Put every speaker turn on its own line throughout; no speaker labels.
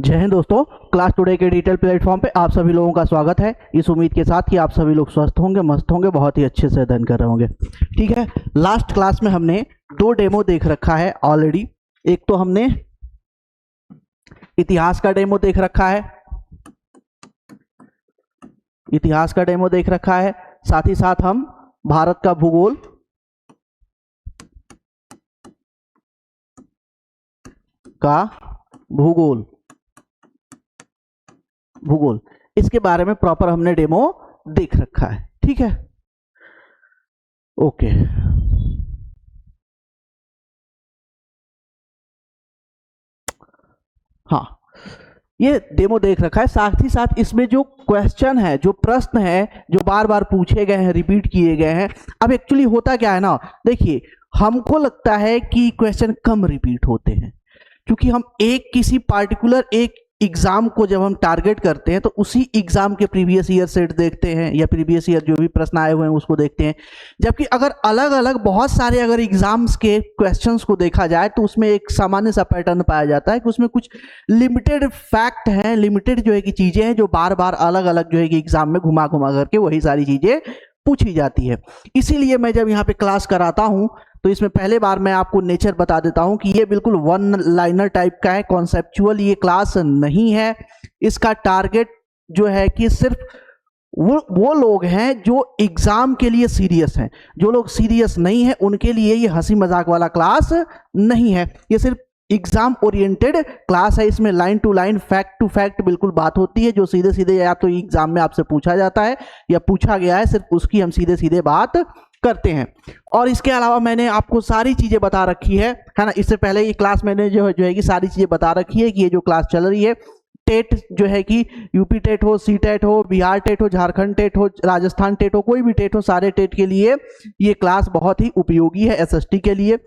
जय हिंद दोस्तों। Class today के डिजिटल प्लेटफॉर्म पे आप सभी लोगों का स्वागत है, इस उम्मीद के साथ कि आप सभी लोग स्वस्थ होंगे, मस्त होंगे, बहुत ही अच्छे से अध्ययन कर रहे होंगे। ठीक है, लास्ट क्लास में हमने दो डेमो देख रखा है ऑलरेडी। एक तो हमने इतिहास का डेमो देख रखा है, इतिहास का डेमो देख रखा है, साथ ही साथ हम भारत का भूगोल भूगोल इसके बारे में प्रॉपर हमने डेमो देख रखा है। ठीक है, ओके। हाँ, ये डेमो देख रखा है, साथ ही साथ इसमें जो क्वेश्चन है, जो प्रश्न है, जो बार बार पूछे गए हैं, रिपीट किए गए हैं। अब एक्चुअली होता क्या है ना, देखिए, हमको लगता है कि क्वेश्चन कम रिपीट होते हैं क्योंकि हम किसी पार्टिकुलर एक एग्जाम को जब हम टारगेट करते हैं तो उसी एग्जाम के प्रीवियस ईयर सेट देखते हैं या प्रीवियस ईयर जो भी प्रश्न आए हुए हैं उसको देखते हैं। जबकि अगर अलग अलग बहुत सारे अगर एग्जाम्स के क्वेश्चंस को देखा जाए तो उसमें एक सामान्य सा पैटर्न पाया जाता है कि उसमें कुछ लिमिटेड फैक्ट हैं, लिमिटेड जो है कि चीजें हैं जो बार बार अलग अलग जो है कि एग्जाम में घुमा घुमा करके वही सारी चीजें पूछी जाती है। इसीलिए मैं जब यहाँ पे क्लास कराता हूँ तो इसमें पहले बार मैं आपको नेचर बता देता हूं कि ये बिल्कुल वन लाइनर टाइप का है, कॉन्सेप्चुअल ये क्लास नहीं है। इसका टारगेट जो है कि सिर्फ वो लोग हैं जो एग्जाम के लिए सीरियस हैं। जो लोग सीरियस नहीं है उनके लिए ये हंसी मजाक वाला क्लास नहीं है, ये सिर्फ एग्जाम ओरिएंटेड क्लास है। इसमें line to line, fact to fact बिल्कुल बात होती है, जो सीधे सीधे या तो एग्जाम में आपसे पूछा जाता है या पूछा गया है, सिर्फ उसकी हम सीधे सीधे बात करते हैं। और इसके अलावा मैंने आपको सारी चीजें बता रखी है ना। इससे पहले ये क्लास मैंने जो है कि सारी चीजें बता रखी है कि ये जो क्लास चल रही है, टेट जो है कि यूपी टेट हो, सी टेट हो, बिहार टेट हो, झारखंड टेट हो, राजस्थान टेट हो, कोई भी टेट हो, सारे टेट के लिए ये क्लास बहुत ही उपयोगी है, एसएसटी के लिए।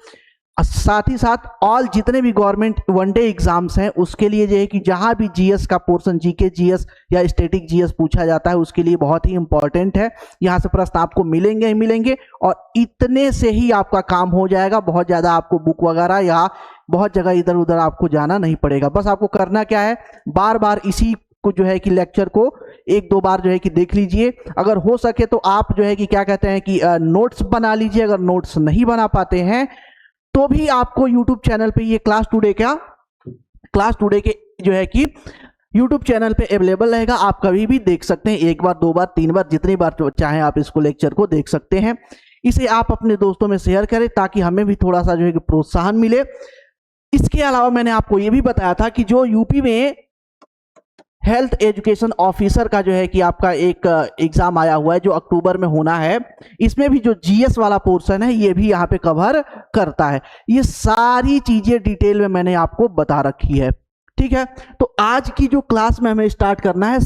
साथ ही साथ ऑल जितने भी गवर्नमेंट वनडे एग्जाम्स हैं उसके लिए जो है कि जहां भी जीएस का पोर्शन, जीके जीएस या स्टैटिक जीएस पूछा जाता है उसके लिए बहुत ही इंपॉर्टेंट है। यहां से प्रश्न आपको मिलेंगे ही मिलेंगे और इतने से ही आपका काम हो जाएगा। बहुत ज्यादा आपको बुक वगैरह या बहुत जगह इधर उधर आपको जाना नहीं पड़ेगा। बस आपको करना क्या है, बार बार इसी को जो है कि लेक्चर को एक दो बार जो है कि देख लीजिए। अगर हो सके तो आप जो है कि क्या कहते हैं कि नोट्स बना लीजिए। अगर नोट्स नहीं बना पाते हैं तो भी आपको YouTube चैनल पे ये क्लास टुडे के जो है कि YouTube चैनल पे अवेलेबल रहेगा। आप कभी भी देख सकते हैं, एक बार, दो बार, तीन बार, जितनी बार चाहें आप इसको लेक्चर को देख सकते हैं। इसे आप अपने दोस्तों में शेयर करें ताकि हमें भी थोड़ा सा जो है कि प्रोत्साहन मिले। इसके अलावा मैंने आपको ये भी बताया था कि जो यूपी में हेल्थ एजुकेशन ऑफिसर का जो है कि आपका एक एग्जाम आया हुआ है जो अक्टूबर में होना है, इसमें भी जो जीएस वाला पोर्शन है ये भी यहाँ पे कवर करता है। ये सारी चीजें डिटेल में मैंने आपको बता रखी है। ठीक है, तो आज की जो क्लास में हमें स्टार्ट करना है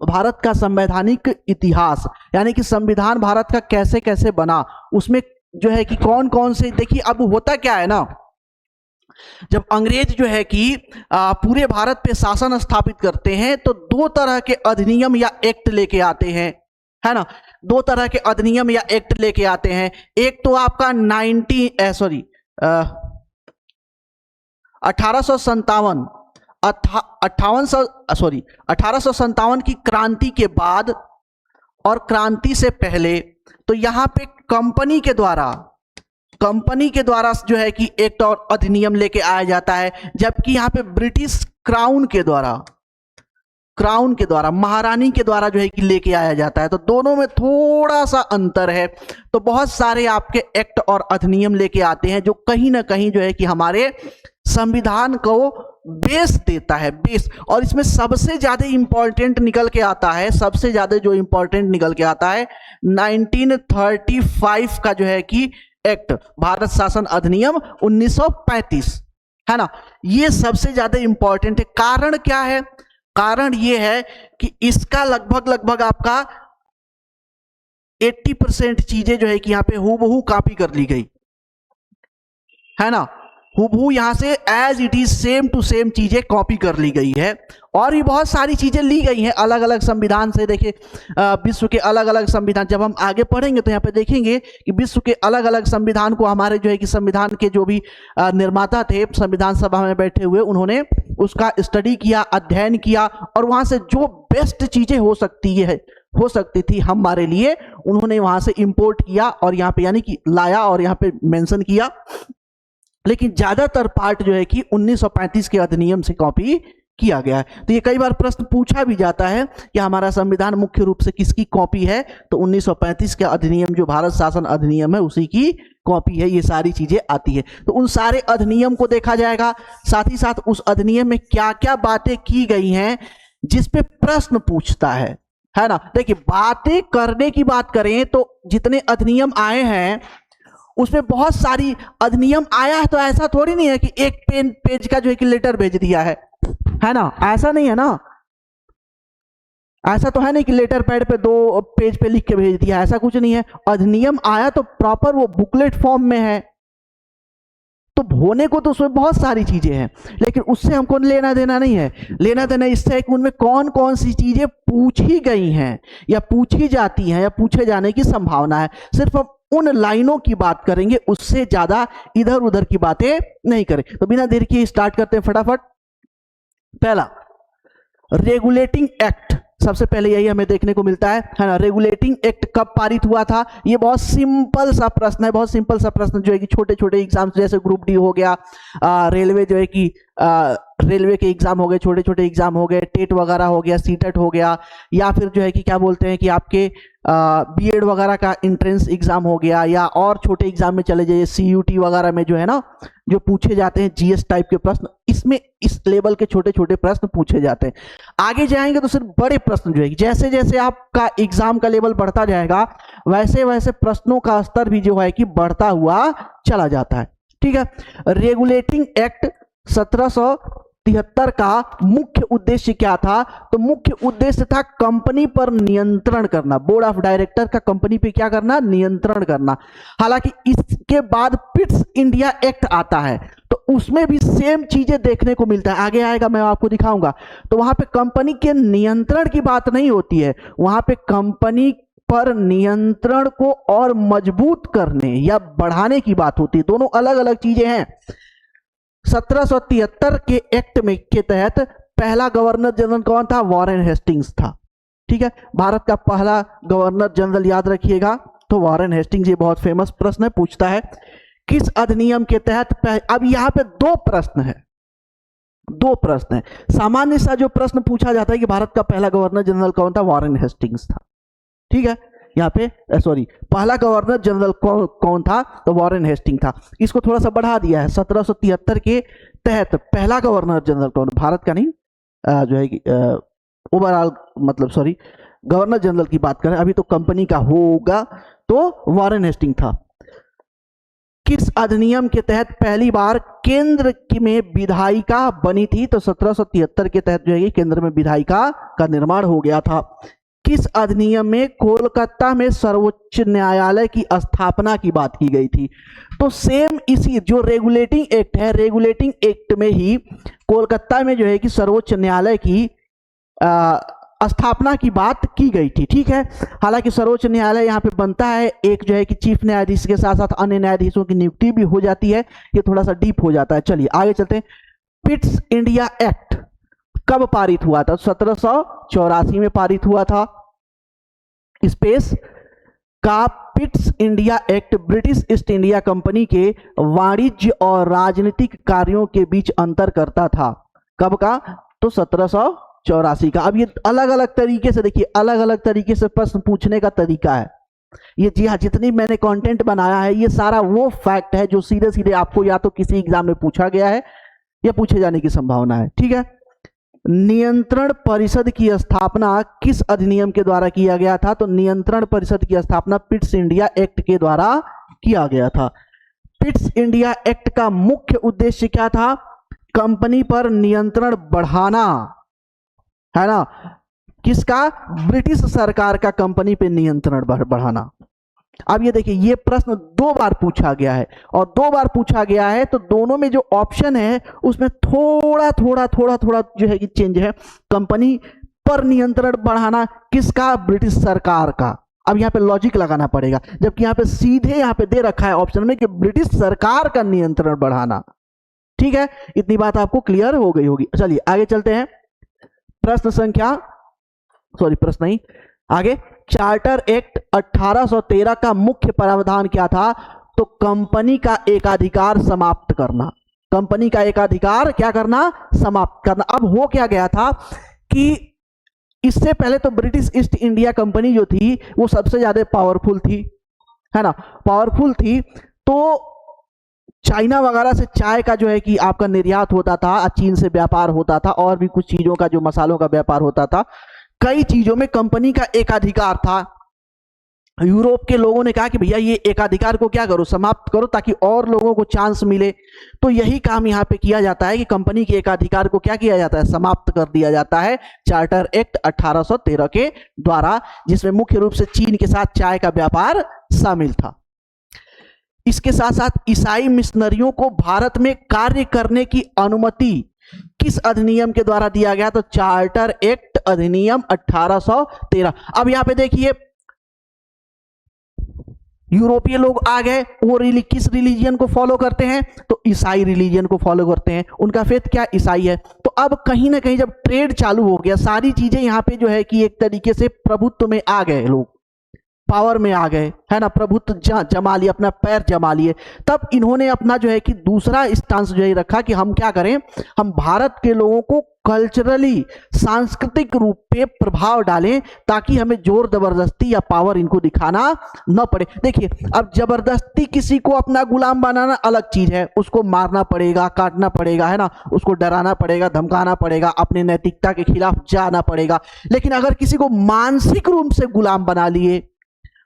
भारत का संवैधानिक इतिहास, यानी कि संविधान भारत का कैसे कैसे बना, उसमें जो है कि कौन कौन से, देखिए अब होता क्या है ना, जब अंग्रेज जो है कि पूरे भारत पे शासन स्थापित करते हैं तो दो तरह के अधिनियम या एक्ट लेके आते हैं, है ना। दो तरह के अधिनियम या एक्ट लेके आते हैं। एक तो आपका 1857 की क्रांति के बाद और क्रांति से पहले, तो यहां पे कंपनी के द्वारा जो है कि एक्ट और अधिनियम लेके आया जाता है, जबकि यहां पे ब्रिटिश क्राउन के द्वारा महारानी के द्वारा जो है कि लेके आया जाता है। तो दोनों में थोड़ा सा अंतर है। तो बहुत सारे आपके एक्ट और अधिनियम लेके आते हैं जो कहीं ना कहीं जो है कि हमारे संविधान को बेस देता है, बेस। और इसमें सबसे ज्यादा इंपॉर्टेंट निकल के आता है, सबसे ज्यादा जो इंपॉर्टेंट निकल के आता है 1935 का जो है कि एक्ट, भारत शासन अधिनियम 1935, है ना। ये सबसे ज्यादा इंपॉर्टेंट है। कारण क्या है? कारण ये है कि इसका लगभग आपका 80% चीजें जो है कि यहां पे हूबहू कॉपी कर ली गई, है ना। हूबहू यहाँ से as it is same to same चीजें कॉपी कर ली गई है। और भी बहुत सारी चीजें ली गई हैं अलग अलग संविधान से। देखिए विश्व के अलग अलग संविधान, जब हम आगे पढ़ेंगे तो यहाँ पे देखेंगे कि विश्व के अलग अलग संविधान को हमारे जो है कि संविधान के जो भी निर्माता थे संविधान सभा में बैठे हुए, उन्होंने उसका स्टडी किया, अध्ययन किया, और वहां से जो बेस्ट चीजें हो सकती थी हमारे लिए, उन्होंने वहां से इंपोर्ट किया और यहाँ पे यानी कि लाया और यहाँ पे मेंशन किया। लेकिन ज्यादातर पार्ट जो है कि 1935 के अधिनियम से कॉपी किया गया है। तो ये कई बार प्रश्न पूछा भी जाता है कि हमारा संविधान मुख्य रूप से किसकी कॉपी है, तो 1935 का अधिनियम जो भारत शासन अधिनियम है उसी की कॉपी है। ये सारी चीजें आती है, तो उन सारे अधिनियम को देखा जाएगा, साथ ही साथ उस अधिनियम में क्या क्या बातें की गई हैं जिस पे प्रश्न पूछता है ना। देखिए बातें करने की बात करें तो जितने अधिनियम आए हैं उसमें बहुत सारी अधिनियम आया है, तो ऐसा थोड़ी नहीं है कि एक पेज का जो है कि लेटर भेज दिया है ना, ऐसा नहीं है ना। ऐसा तो है नहीं कि लेटर पैड पे 2 पेज पे लिख के भेज दिया, ऐसा कुछ नहीं है। अधिनियम आया तो प्रॉपर वो बुकलेट फॉर्म में है, तो होने को तो उसमें बहुत सारी चीजें हैं, लेकिन उससे हमको लेना देना नहीं है। लेना देना इससे है कि उनमें कौन कौन सी चीजें पूछी गई हैं या पूछी जाती हैं या पूछे जाने की संभावना है। सिर्फ हम उन लाइनों की बात करेंगे, उससे ज्यादा इधर उधर की बातें नहीं करें। तो बिना देर किए स्टार्ट करते हैं फटाफट। पहला, रेगुलेटिंग एक्ट, सबसे पहले यही हमें देखने को मिलता है ना। रेगुलेटिंग एक्ट कब पारित हुआ था? ये बहुत सिंपल सा प्रश्न है, बहुत सिंपल सा प्रश्न जो है कि छोटे छोटे एग्जाम्स जैसे ग्रुप डी हो गया, रेलवे जो है कि रेलवे के एग्जाम हो गए, छोटे छोटे एग्जाम हो गए, टेट वगैरह हो गया, सीटेट हो गया, या फिर जो है कि क्या बोलते हैं कि आपके बीएड वगैरह का एंट्रेंस एग्जाम हो गया, या और छोटे एग्जाम में चले जाइए सीयूटी वगैरह में जो है ना, जो पूछे जाते हैं जीएस टाइप के प्रश्न, इसमें इस लेवल के छोटे छोटे प्रश्न पूछे जाते हैं। आगे जाएंगे तो सिर्फ बड़े प्रश्न जो है, जैसे जैसे आपका एग्जाम का लेवल बढ़ता जाएगा वैसे वैसे प्रश्नों का स्तर भी जो है कि बढ़ता हुआ चला जाता है। ठीक है। रेगुलेटिंग एक्ट 1773 का मुख्य उद्देश्य क्या था? तो मुख्य उद्देश्य था कंपनी पर नियंत्रण करना। बोर्ड ऑफ डायरेक्टर का कंपनी पे क्या करना? नियंत्रण करना। हालांकि इसके बाद पिट्स इंडिया एक्ट आता है, तो उसमें भी सेम चीजें देखने को मिलता है, आगे आएगा मैं आपको दिखाऊंगा। तो वहां पे कंपनी के नियंत्रण की बात नहीं होती है, वहां पे कंपनी पर नियंत्रण को और मजबूत करने या बढ़ाने की बात होती है। दोनों अलग अलग चीजें हैं। 1773 के एक्ट में के तहत पहला गवर्नर जनरल कौन था? वॉरेन हेस्टिंग्स था। ठीक है, भारत का पहला गवर्नर जनरल याद रखिएगा तो वॉरेन हेस्टिंग्स। ये बहुत फेमस प्रश्न है, पूछता है किस अधिनियम के तहत अब यहां पे 2 प्रश्न है, 2 प्रश्न है। सामान्य सा जो प्रश्न पूछा जाता है कि भारत का पहला गवर्नर जनरल कौन था? वॉरेन हेस्टिंग्स था। ठीक है, यहाँ पे सॉरी, पहला गवर्नर जनरल कौन था? तो वॉरेन हेस्टिंग था। इसको थोड़ा सा बढ़ा दिया है, 1773 के तहत पहला गवर्नर जनरल कौन? भारत का नहीं, जो है कि ओवरऑल मतलब सॉरी गवर्नर जनरल की बात करें, अभी तो कंपनी का होगा, तो वॉरेन हेस्टिंग था। किस अधिनियम के तहत पहली बार केंद्र में विधायिका बनी थी? तो 1773 के तहत जो है केंद्र में विधायिका का निर्माण हो गया था। किस अधिनियम में कोलकाता में सर्वोच्च न्यायालय की स्थापना की बात की गई थी? तो सेम इसी जो रेगुलेटिंग एक्ट है, रेगुलेटिंग एक्ट में ही कोलकाता में जो है कि सर्वोच्च न्यायालय की स्थापना की बात की गई थी। ठीक है, हालांकि सर्वोच्च न्यायालय यहाँ पे बनता है, एक जो है कि चीफ न्यायाधीश के साथ साथ अन्य न्यायाधीशों की नियुक्ति भी हो जाती है। ये थोड़ा सा डीप हो जाता है। चलिए आगे चलते हैं। पिट्स इंडिया एक्ट कब पारित हुआ था? 1784 में पारित हुआ था। स्पेस का Pitt's India act British east India company के वाणिज्य और राजनीतिक कार्यों के बीच अंतर करता था। कब का? तो 1784 का। अब ये अलग अलग तरीके से देखिए, अलग अलग तरीके से प्रश्न पूछने का तरीका है ये। जी हाँ, जितनी मैंने कंटेंट बनाया है ये सारा वो फैक्ट है जो सीधे सीधे आपको या तो किसी एग्जाम में पूछा गया है या पूछे जाने की संभावना है। ठीक है। नियंत्रण परिषद की स्थापना किस अधिनियम के द्वारा किया गया था? तो नियंत्रण परिषद की स्थापना पिट्स इंडिया एक्ट के द्वारा किया गया था। पिट्स इंडिया एक्ट का मुख्य उद्देश्य क्या था? कंपनी पर नियंत्रण बढ़ाना, है ना। किसका? ब्रिटिश सरकार का कंपनी पे नियंत्रण बढ़ाना। अब ये देखिए, ये प्रश्न 2 बार पूछा गया है, और 2 बार पूछा गया है तो दोनों में जो ऑप्शन है उसमें थोड़ा थोड़ा जो है कि चेंज है। कंपनी पर नियंत्रण बढ़ाना किसका? ब्रिटिश सरकार का। अब यहाँ पे लॉजिक लगाना पड़ेगा, जबकि यहाँ पे सीधे यहाँ पे दे रखा है ऑप्शन में कि ब्रिटिश सरकार का नियंत्रण बढ़ाना। ठीक है, इतनी बात आपको क्लियर हो गई होगी। चलिए आगे चलते हैं। प्रश्न नहीं, आगे। चार्टर एक्ट 1813 का मुख्य प्रावधान क्या था? तो कंपनी का एकाधिकार समाप्त करना। कंपनी का एकाधिकार क्या करना? समाप्त करना। अब हो क्या गया था कि इससे पहले तो ब्रिटिश ईस्ट इंडिया कंपनी जो थी वो सबसे ज्यादा पावरफुल थी, है ना, पावरफुल थी। तो चाइना वगैरह से चाय का जो है कि आपका निर्यात होता था, चीन से व्यापार होता था, और भी कुछ चीजों का, जो मसालों का व्यापार होता था। कई चीजों में कंपनी का एकाधिकार था। यूरोप के लोगों ने कहा कि भैया ये एकाधिकार को क्या करो, समाप्त करो, ताकि और लोगों को चांस मिले। तो यही काम यहाँ पे किया जाता है कि कंपनी के एकाधिकार को क्या किया जाता है? समाप्त कर दिया जाता है चार्टर एक्ट 1813 के द्वारा, जिसमें मुख्य रूप से चीन के साथ चाय का व्यापार शामिल था। इसके साथ साथ ईसाई मिशनरियों को भारत में कार्य करने की अनुमति किस अधिनियम के द्वारा दिया गया? तो चार्टर एक्ट अधिनियम 1813। अब यहां पे देखिए, यूरोपीय लोग आ गए, वो किस रिलीजियन को फॉलो करते हैं? तो ईसाई रिलीजियन को फॉलो करते हैं। उनका फेथ क्या? ईसाई है। तो अब कहीं ना कहीं जब ट्रेड चालू हो गया, सारी चीजें यहां पे जो है कि एक तरीके से प्रभुत्व में आ गए, लोग पावर में आ गए, है ना, प्रभुत्व जमा लिए, अपना पैर जमा लिए। तब इन्होंने अपना जो है कि दूसरा स्टांस जो है रखा कि हम क्या करें, हम भारत के लोगों को कल्चरली, सांस्कृतिक रूप पे प्रभाव डालें, ताकि हमें जोर जबरदस्ती या पावर इनको दिखाना न पड़े। देखिए, अब जबरदस्ती किसी को अपना गुलाम बनाना अलग चीज है, उसको मारना पड़ेगा, काटना पड़ेगा, है ना, उसको डराना पड़ेगा, धमकाना पड़ेगा, अपने नैतिकता के खिलाफ जाना पड़ेगा। लेकिन अगर किसी को मानसिक रूप से गुलाम बना लिए,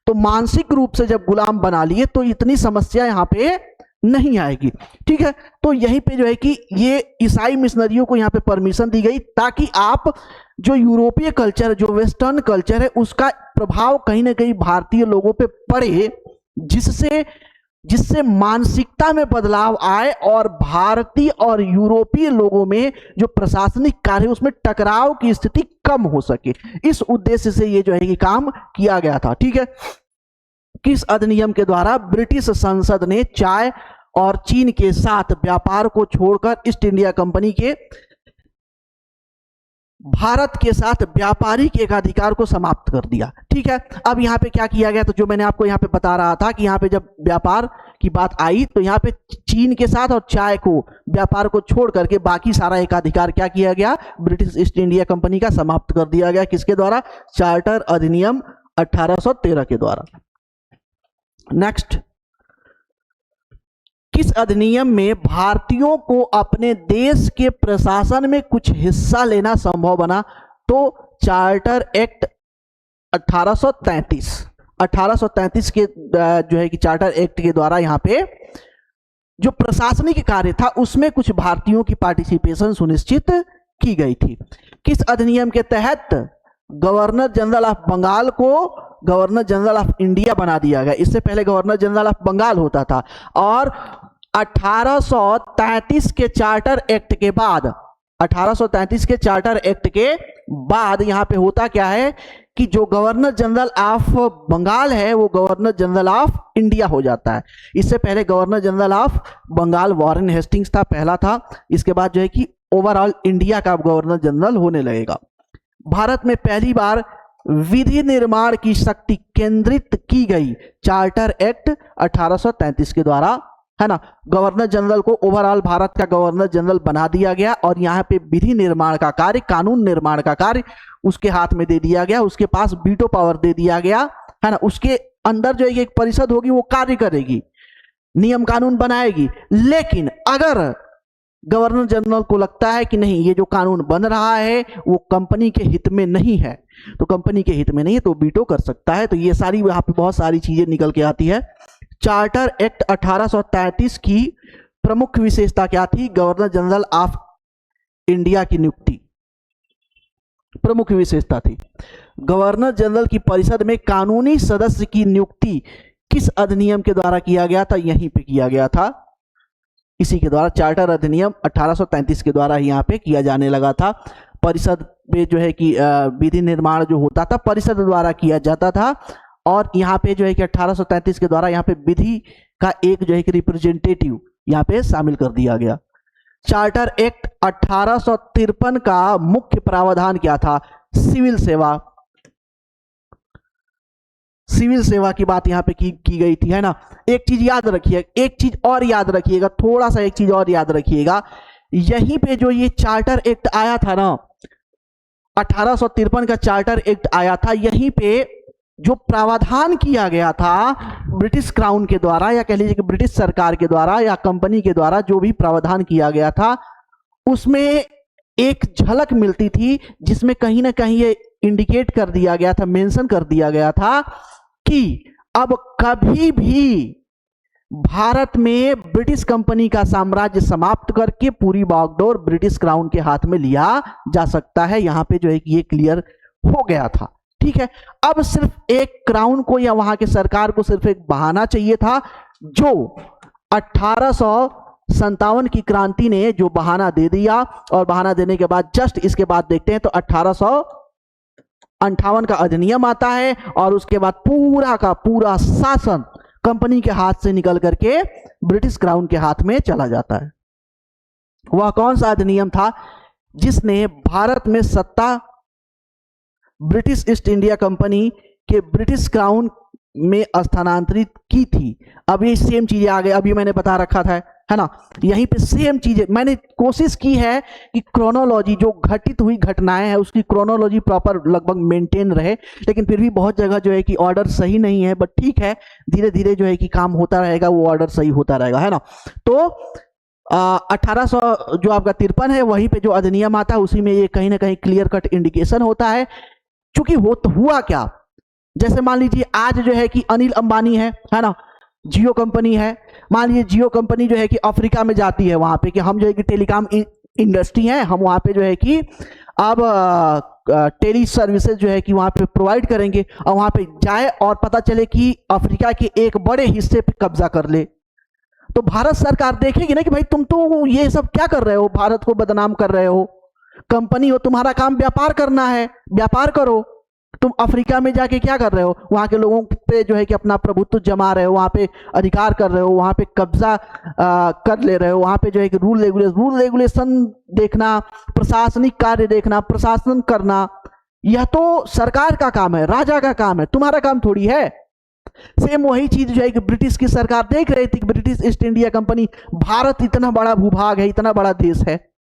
तो मानसिक रूप से जब गुलाम बना लिए तो इतनी समस्या यहां पे नहीं आएगी। ठीक है, तो यहीं पे जो है कि ये ईसाई मिशनरियों को यहां पे परमिशन दी गई, ताकि आप जो यूरोपीय कल्चर, जो वेस्टर्न कल्चर है, उसका प्रभाव कहीं ना कहीं भारतीय लोगों पे पड़े, जिससे मानसिकता में बदलाव आए और भारतीय और यूरोपीय लोगों में जो प्रशासनिक कार्य उसमें टकराव की स्थिति कम हो सके। इस उद्देश्य से ये जो है कि काम किया गया था। ठीक है, किस अधिनियम के द्वारा ब्रिटिश संसद ने चाय और चीन के साथ व्यापार को छोड़कर ईस्ट इंडिया कंपनी के भारत के साथ व्यापारिक एकाधिकार को समाप्त कर दिया? ठीक है, अब यहां पे क्या किया गया? तो जो मैंने आपको यहां पे बता रहा था कि यहां पे जब व्यापार की बात आई, तो यहां पे चीन के साथ और चाय को, व्यापार को छोड़ करके बाकी सारा एकाधिकार क्या किया गया? ब्रिटिश ईस्ट इंडिया कंपनी का समाप्त कर दिया गया। किसके द्वारा? चार्टर अधिनियम 1813 के द्वारा। नेक्स्ट, किस अधिनियम में भारतीयों को अपने देश के प्रशासन में कुछ हिस्सा लेना संभव बना? तो चार्टर एक्ट 1833। 1833 के जो है कि चार्टर एक्ट के द्वारा यहां पे जो प्रशासनिक कार्य था उसमें कुछ भारतीयों की पार्टिसिपेशन सुनिश्चित की गई थी। किस अधिनियम के तहत गवर्नर जनरल ऑफ बंगाल को गवर्नर जनरल ऑफ इंडिया बना दिया गया? इससे पहले गवर्नर जनरल ऑफ बंगाल होता था। और 1833 के चार्टर एक्ट के बाद, 1833 के चार्टर एक्ट के बाद यहां पे होता क्या है कि जो गवर्नर जनरल ऑफ बंगाल है वो गवर्नर जनरल ऑफ इंडिया हो जाता है। इससे पहले governor general of Bengal Warren Hastings था, पहला था। इसके बाद जो है कि ओवरऑल इंडिया का गवर्नर जनरल होने लगेगा। भारत में पहली बार विधि निर्माण की शक्ति केंद्रित की गई चार्टर एक्ट 1833 के द्वारा, है ना। गवर्नर जनरल को ओवरऑल भारत का गवर्नर जनरल बना दिया गया और यहाँ पे विधि निर्माण का कार्य, कानून निर्माण का कार्य उसके हाथ में दे दिया गया, उसके पास वीटो पावर दे दिया गया, है ना। उसके अंदर जो एक परिषद होगी वो कार्य करेगी, नियम कानून बनाएगी। लेकिन अगर गवर्नर जनरल को लगता है कि नहीं, ये जो कानून बन रहा है वो कंपनी के हित में नहीं है, तो कंपनी के हित में नहीं है तो वीटो कर सकता है। तो ये सारी यहाँ पे बहुत सारी चीजें निकल के आती है। चार्टर एक्ट 1833 की प्रमुख विशेषता क्या थी? गवर्नर जनरल ऑफ इंडिया की नियुक्ति प्रमुख विशेषता थी। गवर्नर जनरल की परिषद में कानूनी सदस्य की नियुक्ति किस अधिनियम के द्वारा किया गया था? यहीं पे किया गया था, इसी के द्वारा, चार्टर अधिनियम 1833 के द्वारा ही यहाँ पे किया जाने लगा था। परिषद में जो है कि विधि निर्माण जो होता था परिषद द्वारा किया जाता था, और यहाँ पे जो है कि 1833 के द्वारा यहाँ पे विधि का एक जो है कि रिप्रेजेंटेटिव यहाँ पे शामिल कर दिया गया। चार्टर एक्ट 1853 का मुख्य प्रावधान क्या था? सिविल सेवा। सिविल सेवा की बात यहाँ पे की गई थी, है ना। एक चीज याद रखिए, एक चीज और याद रखिएगा, थोड़ा सा एक चीज और याद रखिएगा, यहीं पे जो ये चार्टर एक्ट आया था ना, 1853 का चार्टर एक्ट आया था, यहीं पे जो प्रावधान किया गया था ब्रिटिश क्राउन के द्वारा, या कह लीजिए कि ब्रिटिश सरकार के द्वारा या कंपनी के द्वारा जो भी प्रावधान किया गया था, उसमें एक झलक मिलती थी जिसमें कहीं ना कहीं ये इंडिकेट कर दिया गया था, मेंशन कर दिया गया था कि अब कभी भी भारत में ब्रिटिश कंपनी का साम्राज्य समाप्त करके पूरी बागडोर ब्रिटिश क्राउन के हाथ में लिया जा सकता है। यहां पे जो है कि ये क्लियर हो गया था, ठीक है। अब सिर्फ एक क्राउन को या वहां के सरकार को सिर्फ एक बहाना चाहिए था, जो 1857 की क्रांति ने जो बहाना दे दिया, और बहाना देने के बाद जस्ट इसके बाद देखते हैं तो 1858 का अधिनियम आता है, और उसके बाद पूरा का पूरा शासन कंपनी के हाथ से निकल करके ब्रिटिश क्राउन के हाथ में चला जाता है। वह कौन सा अधिनियम था जिसने भारत में सत्ता ब्रिटिश ईस्ट इंडिया कंपनी के ब्रिटिश क्राउन में स्थानांतरित की थी? अब ये सेम चीजें आ गई, अभी मैंने बता रखा था, है ना। यहीं पे सेम चीजें मैंने कोशिश की है कि क्रोनोलॉजी जो घटित हुई घटनाएं हैं उसकी क्रोनोलॉजी प्रॉपर लगभग मेंटेन रहे, लेकिन फिर भी बहुत जगह जो है कि ऑर्डर सही नहीं है, बट ठीक है, धीरे धीरे जो है कि काम होता रहेगा, वो ऑर्डर सही होता रहेगा, है ना। तो 1800 जो आपका 53 है, वहीं पे जो अधिनियम आता है उसी में ये कहीं ना कहीं क्लियर कट इंडिकेशन होता है। चूंकि हुआ क्या, जैसे मान लीजिए आज जो है कि अनिल अंबानी है ना, जियो कंपनी है, मान लीजिए जियो कंपनी जो है कि अफ्रीका में जाती है, वहां पे कि हम जो है कि टेलीकॉम इंडस्ट्री है, हम वहां पे जो है कि अब टेली सर्विसेज जो है कि वहां पे प्रोवाइड करेंगे, और वहां पे जाए और पता चले कि अफ्रीका के एक बड़े हिस्से पे कब्जा कर ले, तो भारत सरकार देखेगी ना कि भाई तुम तो ये सब क्या कर रहे हो, भारत को बदनाम कर रहे हो, कंपनी हो, तुम्हारा काम व्यापार करना है, व्यापार करो, तुम अफ्रीका में जाके क्या कर रहे हो, वहां के लोगों पे जो है कि अपना प्रभुत्व जमा रहे हो, वहां पे अधिकार कर रहे हो, वहां पे कब्जा कर ले रहे हो, वहां पे जो है कि रूल रेगुलेशन देखना, प्रशासनिक कार्य देखना, प्रशासन करना, यह तो सरकार का काम है, राजा का काम है, तुम्हारा काम थोड़ी है। सेम वही चीज जो है कि ब्रिटिश की सरकार देख रही थी कि British east India company, Bharat इतना बड़ा भूभाग है, इतना बड़ा देश है,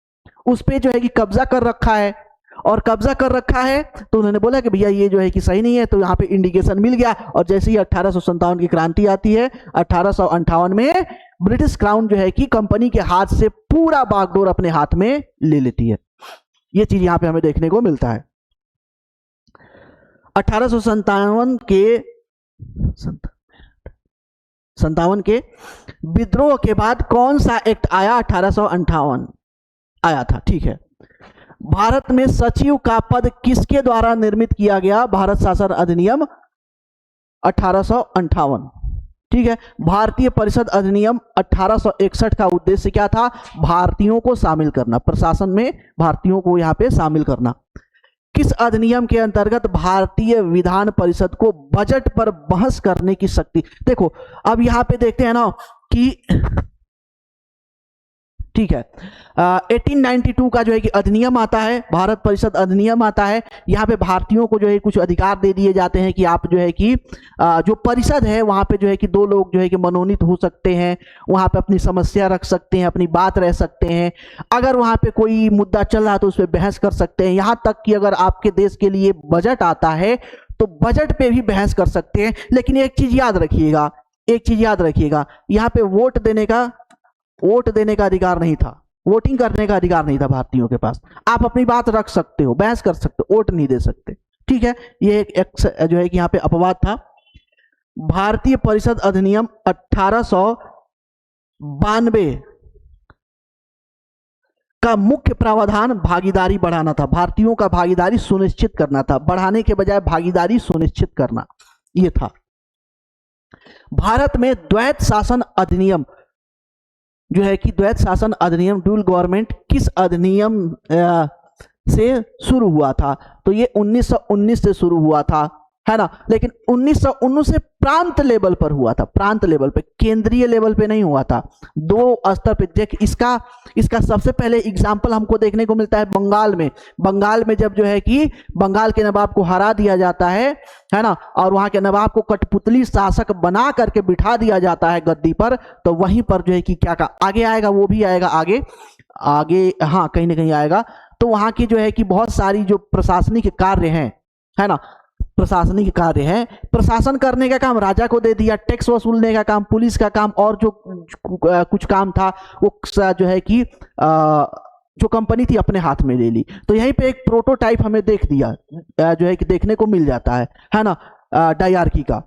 उस पे जो है कि कब्जा कर रखा है, और कब्जा कर रखा है, तो उन्होंने बोला कि भैया ये जो है कि सही नहीं है, तो यहाँ पे इंडिकेशन मिल गया, और जैसे ही 1857 की क्रांति आती है, 1858 में ब्रिटिश क्राउन जो है कि कंपनी के हाथ से पूरा बागडोर अपने हाथ में ले लेती है। ये चीज यहाँ पे हमें देखने को मिलता है। 1857 के विद्रोह के बाद कौन सा एक्ट आया? 1858 आया था, ठीक है। भारत में सचिव का पद किसके द्वारा निर्मित किया गया? भारत शासन अधिनियम 1858, ठीक है। भारतीय परिषद अधिनियम 1861 का उद्देश्य क्या था? भारतीयों को शामिल करना, प्रशासन में भारतीयों को यहां पे शामिल करना। किस अधिनियम के अंतर्गत भारतीय विधान परिषद को बजट पर बहस करने की शक्ति? देखो अब यहां पे देखते हैं ना कि ठीक है, 1892 का जो है कि अधिनियम आता है, भारत परिषद अधिनियम आता है, यहाँ पे भारतीयों को जो है कुछ अधिकार दे दिए जाते हैं कि आप जो है कि जो परिषद है वहाँ पे जो है कि 2 लोग जो है कि मनोनीत हो सकते हैं, वहाँ पे अपनी समस्या रख सकते हैं, अपनी बात रह सकते हैं, अगर वहाँ पे कोई मुद्दा चल रहा है तो उस पर बहस कर सकते हैं, यहाँ तक कि अगर आपके देश के लिए बजट आता है तो बजट पे भी बहस कर सकते हैं। लेकिन एक चीज याद रखिएगा, यहाँ पे वोट देने का अधिकार नहीं था, वोटिंग करने का अधिकार नहीं था भारतीयों के पास। आप अपनी बात रख सकते हो, बहस कर सकते हो, वोट नहीं दे सकते, ठीक है। ये एक जो है कि यहाँ पे अपवाद था। भारतीय परिषद अधिनियम 1892 का मुख्य प्रावधान भागीदारी बढ़ाना था, भारतीयों का भागीदारी सुनिश्चित करना था, बढ़ाने के बजाय भागीदारी सुनिश्चित करना, ये था। भारत में द्वैत शासन अधिनियम जो है कि द्वैत शासन अधिनियम ड्यूल गवर्नमेंट किस अधिनियम से शुरू हुआ था? तो ये 1919 से शुरू हुआ था, है ना। लेकिन 1919 से प्रांत लेवल पर हुआ था, प्रांत लेवल पे, केंद्रीय लेवल पे नहीं हुआ था। दो स्तर पे देख, इसका सबसे पहले एग्जाम्पल हमको देखने को मिलता है बंगाल में। बंगाल में जब जो है कि बंगाल के नवाब को हरा दिया जाता है ना, और वहां के नवाब को कठपुतली शासक बना करके बिठा दिया जाता है गद्दी पर, तो वहीं पर जो है कि क्या का आगे आएगा, वो भी आएगा आगे आगे, हाँ कहीं ना कहीं आएगा। तो वहां की जो है कि बहुत सारी जो प्रशासनिक कार्य हैं, है ना, प्रशासनिक कार्य है, प्रशासन करने का काम राजा को दे दिया, टैक्स वसूलने का काम पुलिस का काम, और जो कुछ काम था वो जो है कि जो कंपनी थी अपने हाथ में ले ली। तो यहीं पे एक प्रोटोटाइप हमें देख दिया जो है कि देखने को मिल जाता है ना, डायरकी का।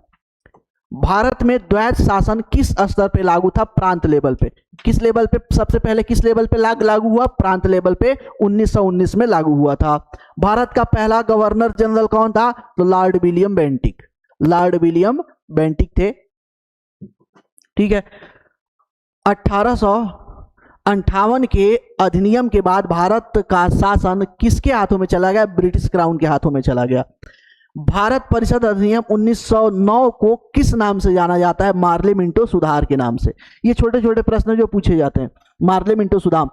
भारत में द्वैत शासन किस स्तर पे लागू था? प्रांत लेवल पे। किस लेवल पे? सबसे पहले किस लेवल पे लागू हुआ? प्रांत लेवल पे 1919 में लागू हुआ था। भारत का पहला गवर्नर जनरल कौन था? तो Lord William Bentinck, Lord William Bentinck थे। ठीक है। 1858 के अधिनियम के बाद भारत का शासन किसके हाथों में चला गया? ब्रिटिश क्राउन के हाथों में चला गया। भारत परिषद अधिनियम 1909 को किस नाम से जाना जाता है? मार्ले मिंटो सुधार के नाम से। ये छोटे छोटे प्रश्न जो पूछे जाते हैं, मार्ले मिंटो सुधार।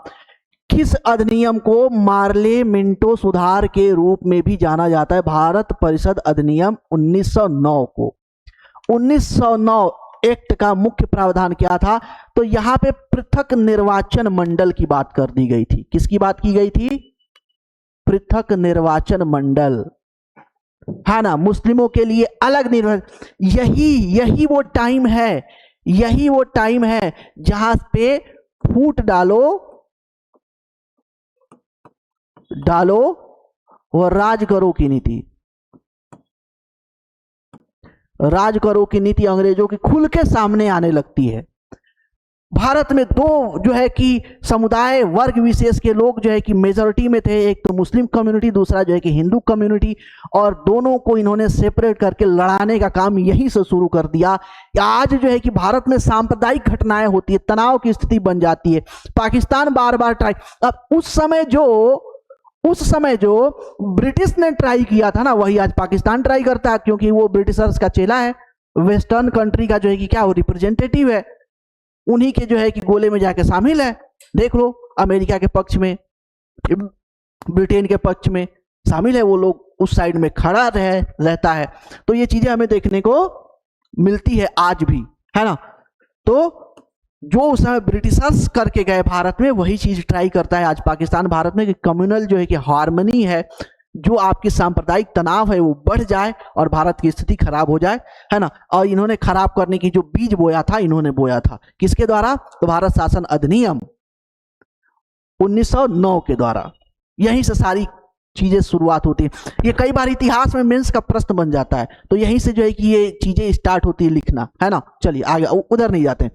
किस अधिनियम को मार्ले मिंटो सुधार के रूप में भी जाना जाता है? भारत परिषद अधिनियम 1909 को। 1909 एक्ट का मुख्य प्रावधान क्या था? तो यहां पे पृथक निर्वाचन मंडल की बात कर दी गई थी। किसकी बात की गई थी? पृथक निर्वाचन मंडल, है ना, मुस्लिमों के लिए अलग निर्वाचन। यही वो टाइम है, यही वो टाइम है जहां पे फूट डालो और राज करो की नीति, राज करो की नीति अंग्रेजों की खुल के सामने आने लगती है। भारत में दो जो है कि समुदाय वर्ग विशेष के लोग जो है कि मेजॉरिटी में थे, एक तो मुस्लिम कम्युनिटी, दूसरा जो है कि हिंदू कम्युनिटी, और दोनों को इन्होंने सेपरेट करके लड़ाने का काम यहीं से शुरू कर दिया। आज जो है कि भारत में सांप्रदायिक घटनाएं होती है, तनाव की स्थिति बन जाती है। पाकिस्तान बार बार ट्राई, अब उस समय जो ब्रिटिश ने ट्राई किया था ना, वही आज पाकिस्तान ट्राई करता है, क्योंकि वो ब्रिटिशर्स का चेला है, वेस्टर्न कंट्री का जो है कि क्या वो रिप्रेजेंटेटिव है, उन्हीं के जो है कि गोले में जाके शामिल है। देख लो, अमेरिका के पक्ष में, ब्रिटेन के पक्ष में शामिल है, वो लोग उस साइड में खड़ा रहता है। तो ये चीजें हमें देखने को मिलती है आज भी, है ना। तो जो उस समय ब्रिटिशर्स करके गए भारत में, वही चीज ट्राई करता है आज पाकिस्तान भारत में, कि कम्युनल जो है कि हार्मनी है, जो आपकी सांप्रदायिक तनाव है वो बढ़ जाए और भारत की स्थिति खराब हो जाए, है ना। और इन्होंने खराब करने की जो बीज बोया था, इन्होंने बोया था किसके द्वारा? तो भारत शासन अधिनियम 1909 के द्वारा। यहीं से सारी चीजें शुरुआत होती है। ये कई बार इतिहास में मेंस का प्रश्न बन जाता है, तो यहीं से जो है कि ये चीजें स्टार्ट होती है लिखना, है ना। चलिए आगे, उधर नहीं जाते।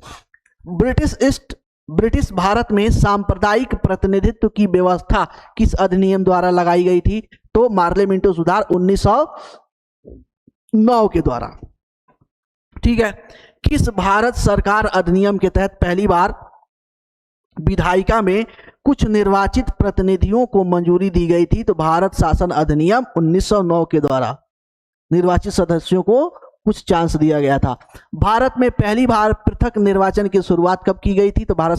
ब्रिटिश भारत में सांप्रदायिक प्रतिनिधित्व की व्यवस्था किस अधिनियम द्वारा लगाई गई थी? तो मार्ले मिंटो सुधार 1909 के द्वारा। ठीक है। किस भारत सरकार अधिनियम के तहत पहली बार विधायिका में कुछ निर्वाचित प्रतिनिधियों को मंजूरी दी गई थी? तो भारत शासन अधिनियम 1909 के द्वारा निर्वाचित सदस्यों को कुछ चांस दिया गया था। भारत में पहली बार पृथक निर्वाचन की शुरुआत कब की गई थी? तो भारत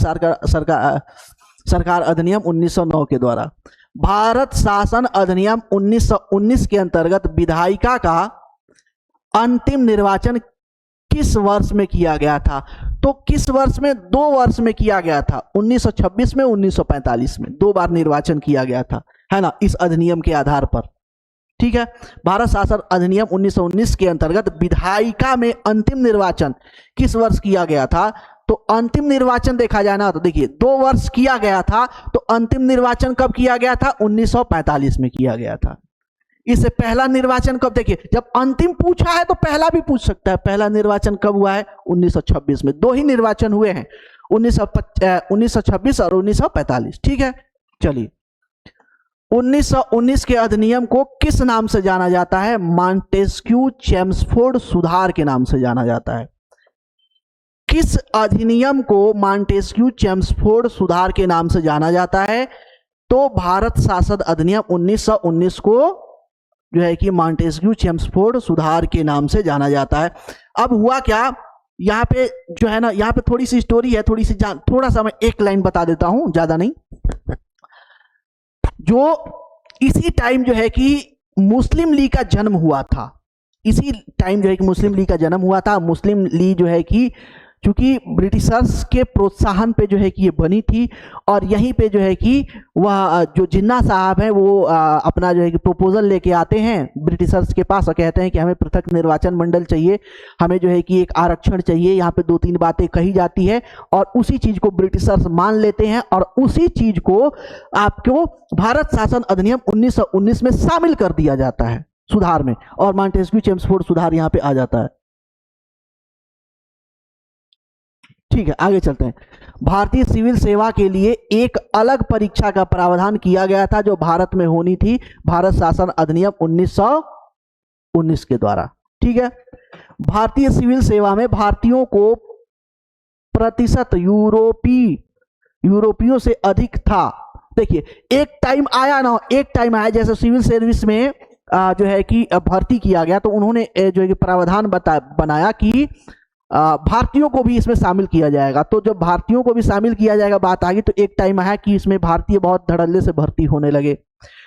सरकार अधिनियम 1909 के द्वारा। भारत शासन अधिनियम 1919 के अंतर्गत विधायिका का अंतिम निर्वाचन किस वर्ष में किया गया था? तो किस वर्ष में? 2 वर्ष में किया गया था, 1926 में, 1945 में, 2 बार निर्वाचन किया गया था, है ना, इस अधिनियम के आधार पर। ठीक है। भारत शासन अधिनियम 1919 के अंतर्गत विधायिका में अंतिम निर्वाचन किस वर्ष किया गया था? तो अंतिम निर्वाचन देखा जाए ना, तो देखिए 2 वर्ष किया गया था, तो अंतिम निर्वाचन कब किया गया था? 1945 में किया गया था। इससे पहला निर्वाचन कब? देखिए, जब अंतिम पूछा है तो पहला भी पूछ सकता है। पहला निर्वाचन कब हुआ है? 1926 में। 2 ही निर्वाचन हुए हैं, 1926 और 1945। ठीक है। चलिए, 1919 के अधिनियम को किस नाम से जाना जाता है? मॉन्टेस्क्यू चेम्सफोर्ड सुधार के नाम से जाना जाता है। किस अधिनियम को मॉन्टेस्क्यू चेम्सफोर्ड सुधार के नाम से जाना जाता है? तो भारत शासन अधिनियम 1919 को जो है कि मॉन्टेस्क्यू चेम्सफोर्ड सुधार के नाम से जाना जाता है। अब हुआ क्या, यहाँ पे जो है ना, यहाँ पे थोड़ी सी स्टोरी है, थोड़ा सा मैं एक लाइन बता देता हूं, ज्यादा नहीं। जो इसी टाइम जो है कि मुस्लिम लीग का जन्म हुआ था, इसी टाइम जो है कि मुस्लिम लीग का जन्म हुआ था। मुस्लिम लीग जो है कि चूंकि ब्रिटिशर्स के प्रोत्साहन पे जो है कि ये बनी थी, और यहीं पे जो है कि वह जो जिन्ना साहब हैं वो अपना जो है कि प्रपोजल लेके आते हैं ब्रिटिशर्स के पास और कहते हैं कि हमें पृथक निर्वाचन मंडल चाहिए, हमें जो है कि एक आरक्षण चाहिए। यहाँ पे 2-3 बातें कही जाती है और उसी चीज को ब्रिटिशर्स मान लेते हैं और उसी चीज को आपको भारत शासन अधिनियम 1919 में शामिल कर दिया जाता है सुधार में, और मॉन्टेस्क्यू चेम्सफोर्ड सुधार यहाँ पे आ जाता है। ठीक है, आगे चलते हैं। भारतीय सिविल सेवा के लिए एक अलग परीक्षा का प्रावधान किया गया था जो भारत में होनी थी भारत शासन अधिनियम 1919 के द्वारा। ठीक है, भारतीय सिविल सेवा में भारतीयों को प्रतिशत यूरोपियों से अधिक था। देखिए एक टाइम आया जैसे सिविल सर्विस में जो है कि भर्ती किया गया, तो उन्होंने जो है कि प्रावधान बनाया कि भारतीयों को भी इसमें शामिल किया जाएगा। तो जब भारतीयों को भी शामिल किया जाएगा बात आ गई, तो एक टाइम आया कि इसमें भारतीय बहुत धड़ल्ले से भर्ती होने लगे,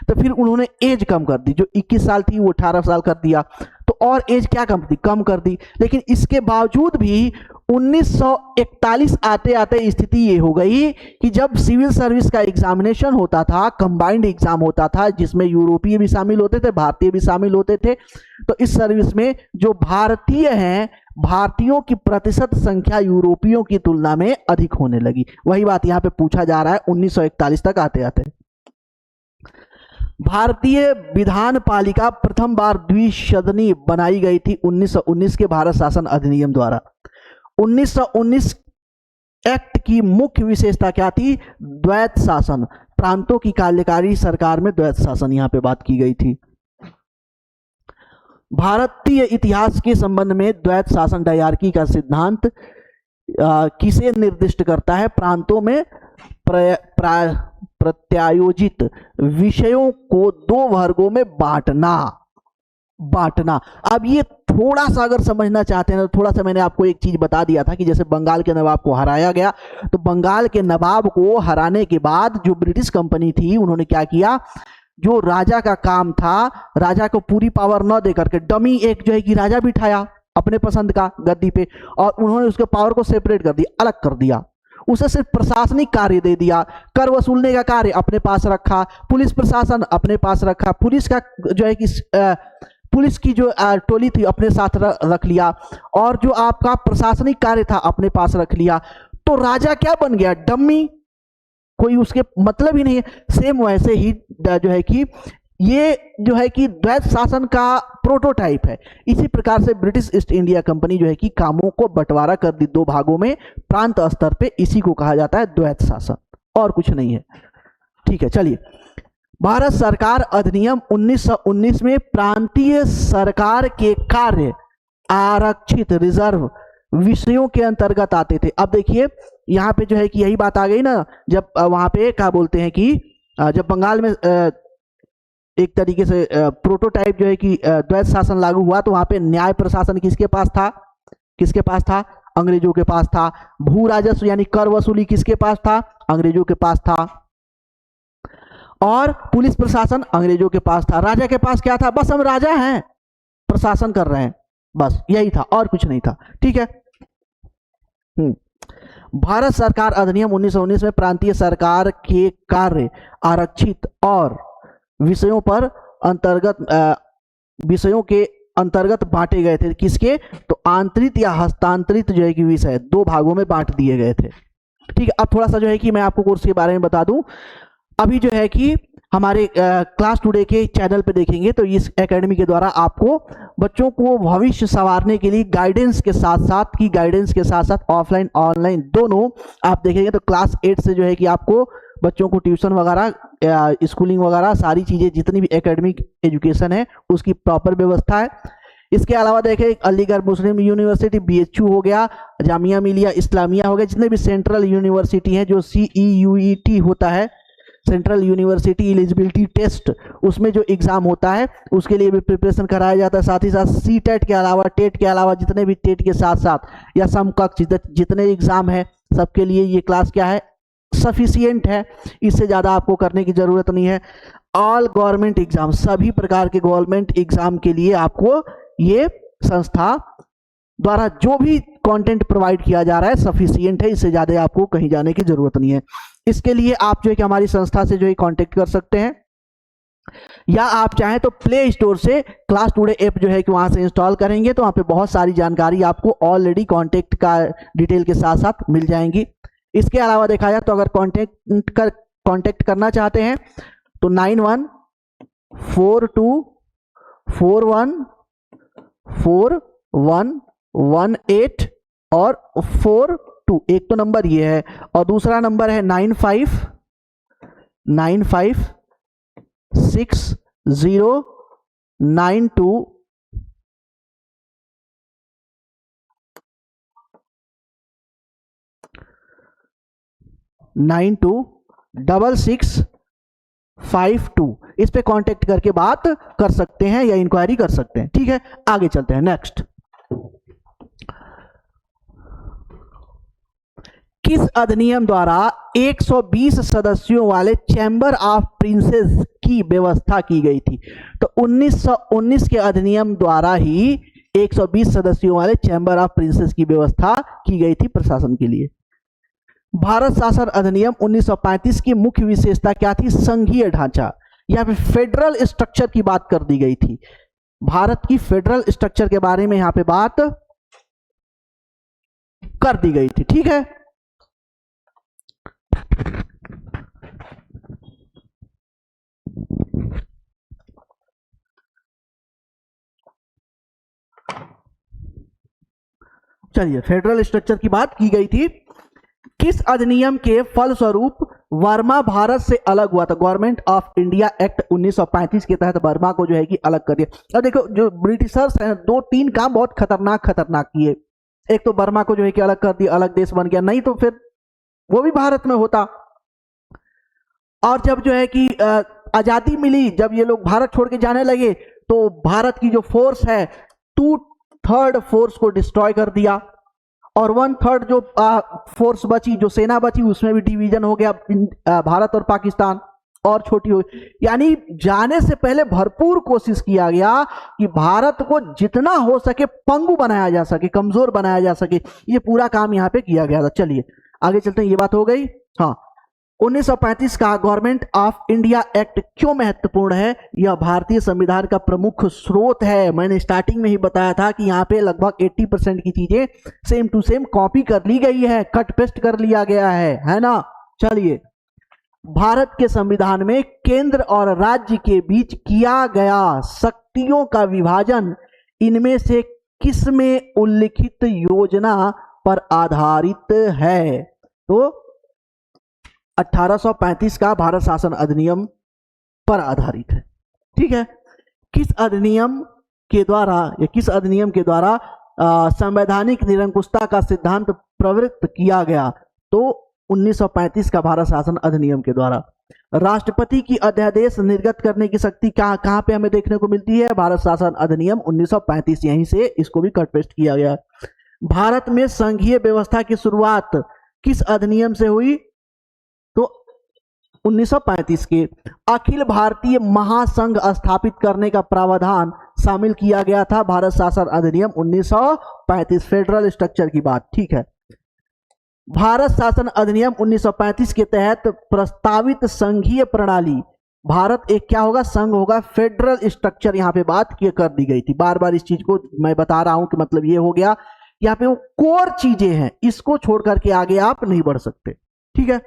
तो फिर उन्होंने एज कम कर दी, जो 21 साल थी वो 18 साल कर दिया, तो और एज क्या कम कर दी। लेकिन इसके बावजूद भी 1941 आते आते स्थिति ये हो गई कि जब सिविल सर्विस का एग्जामिनेशन होता था, कंबाइंड एग्जाम होता था जिसमें यूरोपीय भी शामिल होते थे, भारतीय भी शामिल होते थे, तो इस सर्विस में जो भारतीय हैं, भारतीयों की प्रतिशत संख्या यूरोपियों की तुलना में अधिक होने लगी। वही बात यहां पे पूछा जा रहा है 1941 तक आते आते। भारतीय विधान पालिका प्रथम बार द्विसदनी बनाई गई थी 1919 के भारत शासन अधिनियम द्वारा। 1919 एक्ट की मुख्य विशेषता क्या थी? द्वैत शासन, प्रांतों की कार्यकारी सरकार में द्वैत शासन यहां पे बात की गई थी। भारतीय इतिहास के संबंध में द्वैत शासन डायरकी का सिद्धांत किसे निर्दिष्ट करता है? प्रांतों में प्रत्यायोजित विषयों को 2 वर्गों में बांटना। अब ये थोड़ा सा अगर समझना चाहते हैं तो थोड़ा सा मैंने आपको एक चीज बता दिया था कि जैसे बंगाल के नवाब को हराया गया, तो बंगाल के नवाब को हराने के बाद जो ब्रिटिश कंपनी थी उन्होंने क्या किया, जो राजा का काम था, राजा को पूरी पावर न देकर के डमी एक जो है कि राजा बिठाया अपने पसंद का गद्दी पे, और उन्होंने उसके पावर को सेपरेट कर दिया, अलग कर दिया। उसे सिर्फ प्रशासनिक कार्य दे दिया, कर वसूलने का कार्य अपने पास रखा, पुलिस प्रशासन अपने पास रखा, पुलिस का जो है कि पुलिस की जो टोली थी अपने साथ रख लिया, और जो आपका प्रशासनिक कार्य था अपने पास रख लिया। तो राजा क्या बन गया? डम्मी, कोई उसके मतलब ही नहीं है। सेम वैसे ही जो है कि ये जो है कि द्वैत शासन का प्रोटोटाइप है। इसी प्रकार से ब्रिटिश ईस्ट इंडिया कंपनी जो है कि कामों को बंटवारा कर दी 2 भागों में प्रांत स्तर पे, इसी को कहा जाता है द्वैत शासन, और कुछ नहीं है। ठीक है, चलिए। भारत सरकार अधिनियम 1919 में प्रांतीय सरकार के कार्य आरक्षित रिजर्व विषयों के अंतर्गत आते थे। अब देखिए यहाँ पे जो है कि यही बात आ गई ना, जब वहां पे क्या बोलते हैं कि जब बंगाल में एक तरीके से प्रोटोटाइप जो है कि द्वैत शासन लागू हुआ, तो वहां पे न्याय प्रशासन किसके पास था? अंग्रेजों के पास था। भू राजस्व यानी कर वसूली किसके पास था? अंग्रेजों के पास था। और पुलिस प्रशासन अंग्रेजों के पास था। राजा के पास क्या था? बस हम राजा हैं, प्रशासन कर रहे हैं, बस यही था, और कुछ नहीं था। ठीक है। भारत सरकार अधिनियम 1919 में प्रांतीय सरकार के कार्य आरक्षित और विषयों के अंतर्गत बांटे गए थे। किसके? तो आंतरिक या हस्तांतरित जो है कि विषय 2 भागों में बांट दिए गए थे। ठीक है। अब थोड़ा सा जो है कि मैं आपको कोर्स के बारे में बता दूं। अभी जो है कि हमारे क्लास टुडे के चैनल पे देखेंगे तो इस एकेडमी के द्वारा आपको बच्चों को भविष्य संवारने के लिए गाइडेंस के साथ साथ ऑफलाइन ऑनलाइन दोनों आप देखेंगे। तो क्लास 8 से जो है कि आपको बच्चों को ट्यूशन वगैरह, स्कूलिंग वगैरह सारी चीज़ें जितनी भी एकेडमिक एजुकेशन है उसकी प्रॉपर व्यवस्था है। इसके अलावा देखें अलीगढ़ मुस्लिम यूनिवर्सिटी BHU हो गया, जामिया मिलिया इस्लामिया हो गया, जितने भी सेंट्रल यूनिवर्सिटी हैं जो CEUET होता है, सेंट्रल यूनिवर्सिटी एलिजिबिलिटी टेस्ट, उसमें जो एग्जाम होता है उसके लिए भी प्रिपरेशन कराया जाता है। साथ ही साथ CTET के अलावा, टेट के अलावा जितने भी टेट के साथ साथ या समकक्ष जितने एग्जाम है सबके लिए ये क्लास क्या है, सफिशिएंट है, इससे ज़्यादा आपको करने की ज़रूरत नहीं है। ऑल गवर्नमेंट एग्जाम, सभी प्रकार के गवर्नमेंट एग्जाम के लिए आपको ये संस्था द्वारा जो भी कंटेंट प्रोवाइड किया जा रहा है सफिशिएंट है, इससे ज़्यादा आपको कहीं जाने की ज़रूरत नहीं है। इसके लिए आप जो है कि हमारी संस्था से जो है कांटेक्ट कर सकते हैं, या आप चाहें तो प्ले स्टोर से क्लास टुडे ऐप जो है कि वहां से इंस्टॉल करेंगे तो वहां पे बहुत सारी जानकारी आपको ऑलरेडी कांटेक्ट का डिटेल के साथ साथ मिल जाएंगी। इसके अलावा देखा जाए तो अगर कांटेक्ट करना चाहते हैं तो 9142414118 और 42, एक तो नंबर ये है और दूसरा नंबर है 9560926652। इस पे कांटेक्ट करके बात कर सकते हैं या इंक्वायरी कर सकते हैं। ठीक है, आगे चलते हैं। नेक्स्ट, किस अधिनियम द्वारा 120 सदस्यों वाले चैम्बर ऑफ प्रिंसेस की व्यवस्था की गई थी? तो 1919 के अधिनियम द्वारा ही 120 सदस्यों वाले चैम्बर ऑफ प्रिंसेस की व्यवस्था की गई थी प्रशासन के लिए। भारत शासन अधिनियम 1935 की मुख्य विशेषता क्या थी? संघीय ढांचा, यहाँ पे फेडरल स्ट्रक्चर की बात कर दी गई थी। भारत की फेडरल स्ट्रक्चर के बारे में यहाँ पे बात कर दी गई थी। ठीक है, चलिए, फेडरल स्ट्रक्चर की बात की गई थी। किस अधिनियम के फलस्वरूप वर्मा भारत से अलग हुआ था? गवर्नमेंट ऑफ इंडिया एक्ट 1935 के तहत वर्मा को जो है कि अलग कर दिया। अब देखो, जो ब्रिटिशर्स हैं 2-3 काम बहुत खतरनाक किए। एक तो वर्मा को जो है कि अलग कर दिया, अलग देश बन गया, नहीं तो फिर वो भी भारत में होता। और जब जो है कि आजादी मिली, जब ये लोग भारत छोड़ के जाने लगे तो भारत की जो फोर्स है 2/3 फोर्स को डिस्ट्रॉय कर दिया और 1/3 जो फोर्स बची, जो सेना बची, उसमें भी डिवीजन हो गया, भारत और पाकिस्तान और छोटी हो। यानी जाने से पहले भरपूर कोशिश किया गया कि भारत को जितना हो सके पंगु बनाया जा सके, कमजोर बनाया जा सके, ये पूरा काम यहाँ पे किया गया था। चलिए आगे चलते हैं, ये बात हो गई। हाँ, 1935 का गवर्नमेंट ऑफ इंडिया एक्ट क्यों महत्वपूर्ण है? यह भारतीय संविधान का प्रमुख स्रोत है। मैंने स्टार्टिंग में ही बताया था कि यहाँ पे लगभग 80% की चीजें सेम टू सेम कॉपी कर ली गई है, कट पेस्ट कर लिया गया है ना। चलिए, भारत के संविधान में केंद्र और राज्य के बीच किया गया शक्तियों का विभाजन इनमें से किस में उल्लिखित योजना पर आधारित है? तो 1835 का भारत शासन अधिनियम पर आधारित है। ठीक है, किस अधिनियम के द्वारा संवैधानिक निरंकुशता का सिद्धांत प्रवृत्त किया गया? तो 1935 का भारत शासन अधिनियम के द्वारा। राष्ट्रपति की अध्यादेश निर्गत करने की शक्ति कहां पे हमें देखने को मिलती है? भारत शासन अधिनियम 1935, यहीं से इसको भी कट पेस्ट किया गया। भारत में संघीय व्यवस्था की शुरुआत किस अधिनियम से हुई? तो 1935 के। अखिल भारतीय महासंघ स्थापित करने का प्रावधान शामिल किया गया था भारत शासन अधिनियम 1935, फेडरल स्ट्रक्चर की बात। ठीक है, भारत शासन अधिनियम 1935 के तहत प्रस्तावित संघीय प्रणाली, भारत एक क्या होगा? संघ होगा। फेडरल स्ट्रक्चर यहाँ पे बात कर दी गई थी। बार बार इस चीज को मैं बता रहा हूं कि मतलब ये हो गया, यहाँ पे वो कोर चीजें हैं, इसको छोड़ करके आगे आप नहीं बढ़ सकते। ठीक है,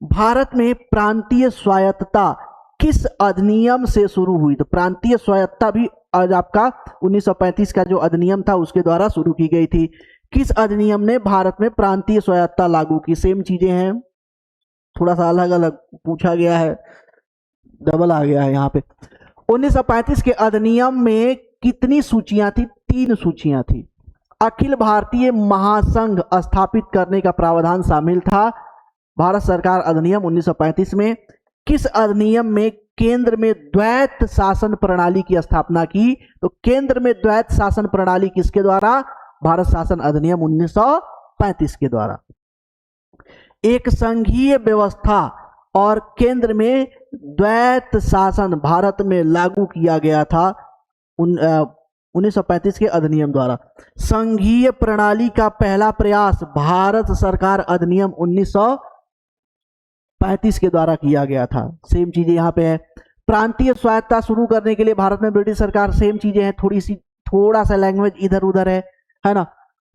भारत में प्रांतीय स्वायत्तता किस अधिनियम से शुरू हुई? तो प्रांतीय स्वायत्तता भी आज आपका 1935 का जो अधिनियम था उसके द्वारा शुरू की गई थी। किस अधिनियम ने भारत में प्रांतीय स्वायत्तता लागू की? सेम चीजें हैं, थोड़ा सा अलग अलग पूछा गया है, डबल आ गया है यहाँ पे। 1935 के अधिनियम में कितनी सूचियां थी? 3 सूचियां थी। अखिल भारतीय महासंघ स्थापित करने का प्रावधान शामिल था भारत सरकार अधिनियम 1935 में। किस अधिनियम में केंद्र में द्वैत शासन प्रणाली की स्थापना की? तो केंद्र में द्वैत शासन प्रणाली किसके द्वारा? भारत शासन अधिनियम 1935 के द्वारा। एक संघीय व्यवस्था और केंद्र में द्वैत शासन भारत में लागू किया गया था 1935 के अधिनियम द्वारा। संघीय प्रणाली का पहला प्रयास भारत सरकार अधिनियम 1935 के द्वारा किया गया था। सेम चीजें यहाँ पे है। प्रांतीय स्वायत्तता शुरू करने के लिए भारत में ब्रिटिश सरकार, सेम चीजें हैं, थोड़ा सा लैंग्वेज इधर उधर है ना।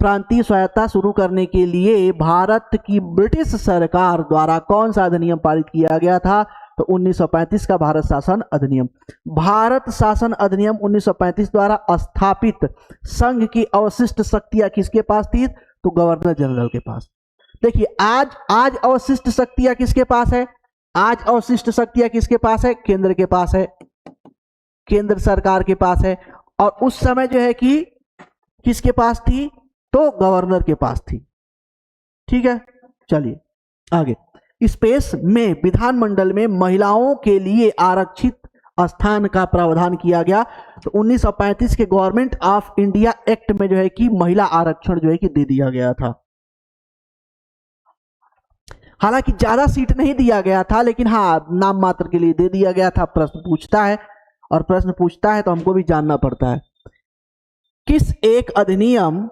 प्रांतीय स्वायत्तता शुरू करने के लिए भारत की ब्रिटिश सरकार द्वारा कौन सा अधिनियम पारित किया गया था? तो 1935 का भारत शासन अधिनियम। भारत शासन अधिनियम 1935 द्वारा स्थापित संघ की अवशिष्ट शक्तियां किसके पास थी? तो गवर्नर जनरल के पास। देखिए आज अवशिष्ट शक्तियां किसके पास है? आज अवशिष्ट शक्तियां किसके पास है? केंद्र के पास है, केंद्र सरकार के पास है। और उस समय जो है कि किसके पास थी? तो गवर्नर के पास थी। ठीक है, चलिए आगे। स्पेस में विधानमंडल में महिलाओं के लिए आरक्षित स्थान का प्रावधान किया गया। तो 1935 के गवर्नमेंट ऑफ इंडिया एक्ट में जो है कि महिला आरक्षण जो है कि दे दिया गया था। हालांकि ज्यादा सीट नहीं दिया गया था, लेकिन हाँ नाम मात्र के लिए दे दिया गया था। प्रश्न पूछता है, और प्रश्न पूछता है तो हमको भी जानना पड़ता है। किस एक अधिनियम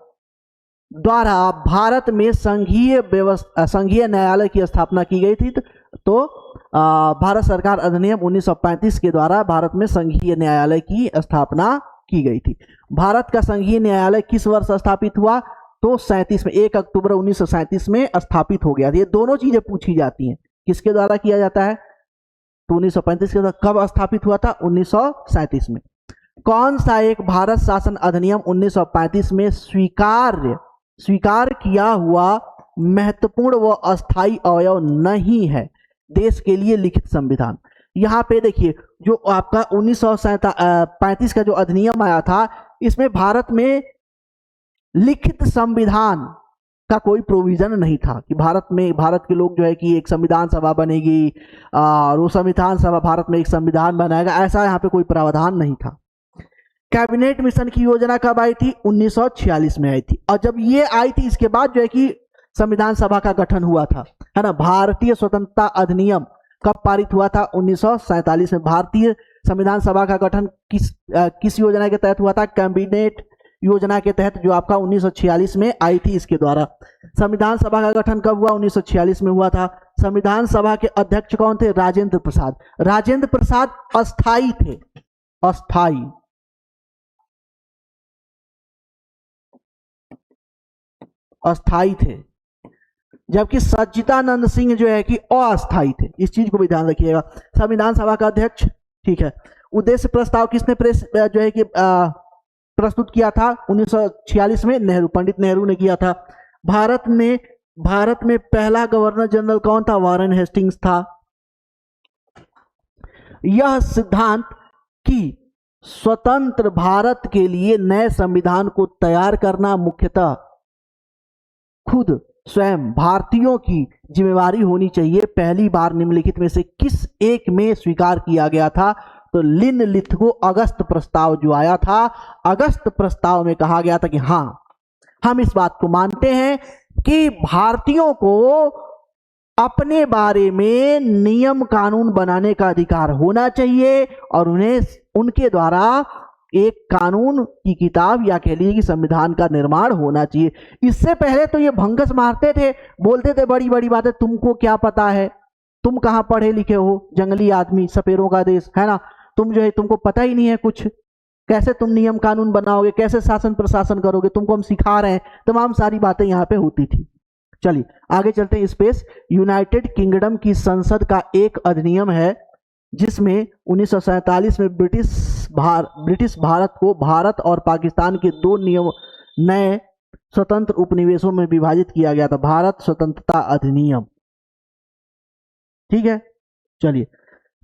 द्वारा भारत में संघीय न्यायालय की स्थापना की गई थी? तो भारत सरकार अधिनियम 1935 के द्वारा भारत में संघीय न्यायालय की स्थापना की गई थी। भारत का संघीय न्यायालय किस वर्ष स्थापित हुआ? तो 37 में, 1 अक्टूबर 1937 में स्थापित हो गया। ये दोनों चीजें पूछी जाती हैं, किसके द्वारा किया जाता है? तो 1935 के द्वारा। कब स्थापित हुआ था? 1937 में। कौन सा एक भारत शासन अधिनियम 1935 में स्वीकार किया हुआ महत्वपूर्ण व अस्थायी अवयव नहीं है? देश के लिए लिखित संविधान। यहाँ पे देखिए, जो आपका 1935 का जो अधिनियम आया था, इसमें भारत में लिखित संविधान का कोई प्रोविजन नहीं था कि भारत के लोग जो है कि एक संविधान सभा बनेगी और वो संविधान सभा भारत में एक संविधान बनाएगा, ऐसा यहाँ पे कोई प्रावधान नहीं था। कैबिनेट मिशन की योजना कब आई थी? 1946 में आई थी। और जब ये आई थी, इसके बाद जो है कि संविधान सभा का गठन हुआ था, है ना। भारतीय स्वतंत्रता अधिनियम कब पारित हुआ था? 1947 में। भारतीय संविधान सभा का गठन किस योजना के तहत हुआ था? कैबिनेट योजना के तहत, जो आपका 1946 में आई थी, इसके द्वारा। संविधान सभा का गठन कब हुआ? 1946 में हुआ था। संविधान सभा के अध्यक्ष कौन थे? राजेंद्र प्रसाद। राजेंद्र प्रसाद अस्थाई थे, अस्थाई थे, जबकि सच्चिदानंद सिंह जो है कि अस्थाई थे। इस चीज को भी ध्यान रखिएगा। संविधान सभा का अध्यक्ष, ठीक है। उद्देश्य प्रस्ताव किसने जो है कि प्रस्तुत किया था? 1946 में नेहरू, पंडित नेहरू ने किया था। भारत में पहला गवर्नर जनरल कौन था? वारेन हेस्टिंग्स था। यह सिद्धांत कि स्वतंत्र भारत के लिए नए संविधान को तैयार करना मुख्यतः खुद स्वयं भारतीयों की जिम्मेवारी होनी चाहिए, पहली बार निम्नलिखित में से किस एक में स्वीकार किया गया था? तो लिनलिथगो अगस्त प्रस्ताव जो आया था, अगस्त प्रस्ताव में कहा गया था कि हाँ, हम इस बात को मानते हैं कि भारतीयों को अपने बारे में नियम कानून बनाने का अधिकार होना चाहिए और उन्हें उनके द्वारा एक कानून की किताब या कह लीजिए कि संविधान का निर्माण होना चाहिए। इससे पहले तो ये भंगस मारते थे, बोलते थे बड़ी बड़ी बातें, तुमको क्या पता है, तुम कहाँ पढ़े लिखे हो, जंगली आदमी, सपेरों का देश, है ना, तुम जो है तुमको पता ही नहीं है कुछ, कैसे तुम नियम कानून बनाओगे, कैसे शासन प्रशासन करोगे, तुमको हम सिखा रहे हैं, तमाम सारी बातें यहाँ पे होती थी। चलिए आगे चलते हैं। स्पेस यूनाइटेड किंगडम की संसद का एक अधिनियम है जिसमें 1947 में ब्रिटिश भारत को भारत और पाकिस्तान के 2 नए स्वतंत्र उपनिवेशों में विभाजित किया गया था। भारत स्वतंत्रता अधिनियम, ठीक है। चलिए,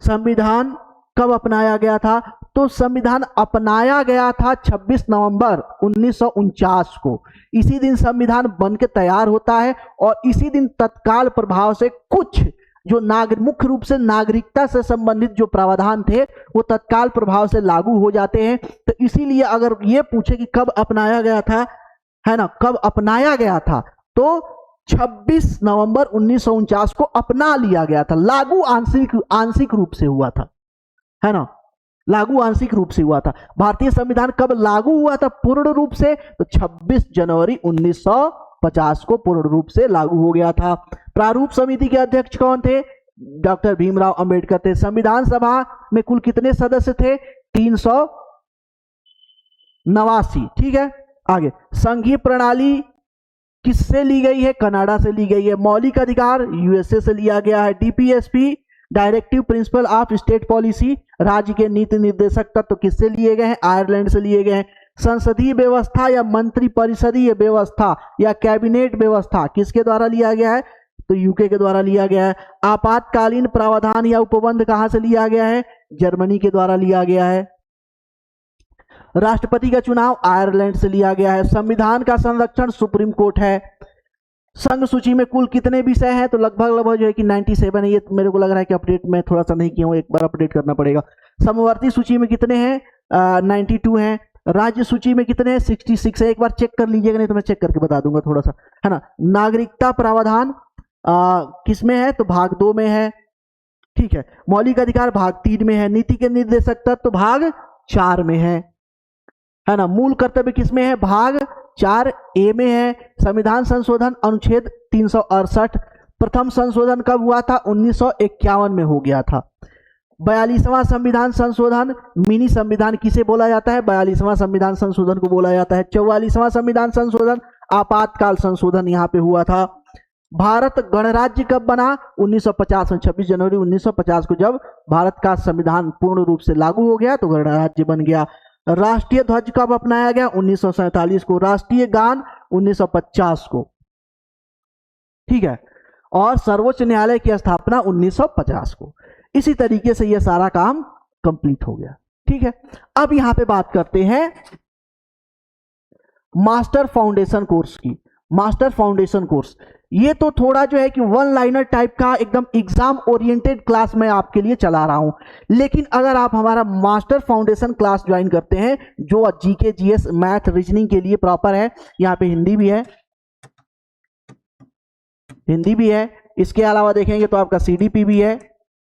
संविधान कब अपनाया गया था? तो संविधान अपनाया गया था 26 नवंबर 1949 को। इसी दिन संविधान बन के तैयार होता है और इसी दिन तत्काल प्रभाव से कुछ जो मुख्य रूप से नागरिकता से संबंधित जो प्रावधान थे वो तत्काल प्रभाव से लागू हो जाते हैं। तो इसीलिए अगर ये पूछे कि कब अपनाया गया था, है ना, कब अपनाया गया था, तो 26 नवंबर 1949 को अपना लिया गया था। लागू आंशिक रूप से हुआ था, है ना, लागू आंशिक रूप से हुआ था। भारतीय संविधान कब लागू हुआ था पूर्ण रूप से? तो 26 जनवरी 1950 को पूर्ण रूप से लागू हो गया था। प्रारूप समिति के अध्यक्ष कौन थे? डॉक्टर भीमराव अंबेडकर थे। संविधान सभा में कुल कितने सदस्य थे? 389। ठीक है, आगे संघीय प्रणाली किससे ली गई है? कनाडा से ली गई है। मौलिक अधिकार यूएसए से लिया गया है। DPSP directive principle of state policy, राज्य के नीति निर्देशक तत्व किससे लिए गए हैं? आयरलैंड से लिए गए हैं। संसदीय व्यवस्था या मंत्री परिषदीय व्यवस्था या कैबिनेट व्यवस्था किसके द्वारा लिया गया है? तो यूके के द्वारा लिया गया है। आपातकालीन प्रावधान या उपबंध कहां से लिया गया है? जर्मनी के द्वारा लिया गया है। राष्ट्रपति का चुनाव आयरलैंड से लिया गया है। संविधान का संरक्षण सुप्रीम कोर्ट है। संघ सूची में कुल कितने विषय हैं? तो लगभग जो है कि 97 है। ये मेरे को लग रहा है कि अपडेट में थोड़ा सा नहीं किया हूं, एक बार अपडेट करना पड़ेगा। समवर्ती सूची में कितने हैं? 92 हैं। राज्य सूची में कितने हैं? 66 है। एक बार चेक कर लीजिएगा, नहीं तो मैं चेक करके बता दूंगा थोड़ा सा, है ना। नागरिकता प्रावधान किसमें है? तो भाग 2 में है। ठीक है, मौलिक अधिकार भाग 3 में है। नीति के निर्देशक तत्व तो भाग 4 में है ना। मूल कर्तव्य किसमें है? भाग 4A में है। संविधान संशोधन अनुच्छेद 368। प्रथम संशोधन कब हुआ था? 1951 में हो गया था। 42वां संविधान संशोधन मिनी संविधान किसे बोला जाता है? 42वां संविधान संशोधन को बोला जाता है। 44वां संविधान संशोधन आपातकाल संशोधन यहां पे हुआ था। भारत गणराज्य कब बना? 1950 में। 26 जनवरी 1950 को जब भारत का संविधान पूर्ण रूप से लागू हो गया तो गणराज्य बन गया। राष्ट्रीय ध्वज कब अपनाया गया? 1947 को। राष्ट्रीय गान 1950 को। ठीक है, और सर्वोच्च न्यायालय की स्थापना 1950 को। इसी तरीके से यह सारा काम कंप्लीट हो गया। ठीक है, अब यहां पे बात करते हैं मास्टर फाउंडेशन कोर्स की। मास्टर फाउंडेशन कोर्स ये तो थोड़ा जो है कि वन लाइनर टाइप का एकदम एग्जाम ओरिएंटेड क्लास मैं आपके लिए चला रहा हूं। लेकिन अगर आप हमारा मास्टर फाउंडेशन क्लास ज्वाइन करते हैं जो जीके जीएस मैथ रीजनिंग के लिए प्रॉपर है, यहाँ पे हिंदी भी है, हिंदी भी है, इसके अलावा देखेंगे तो आपका सीडीपी भी है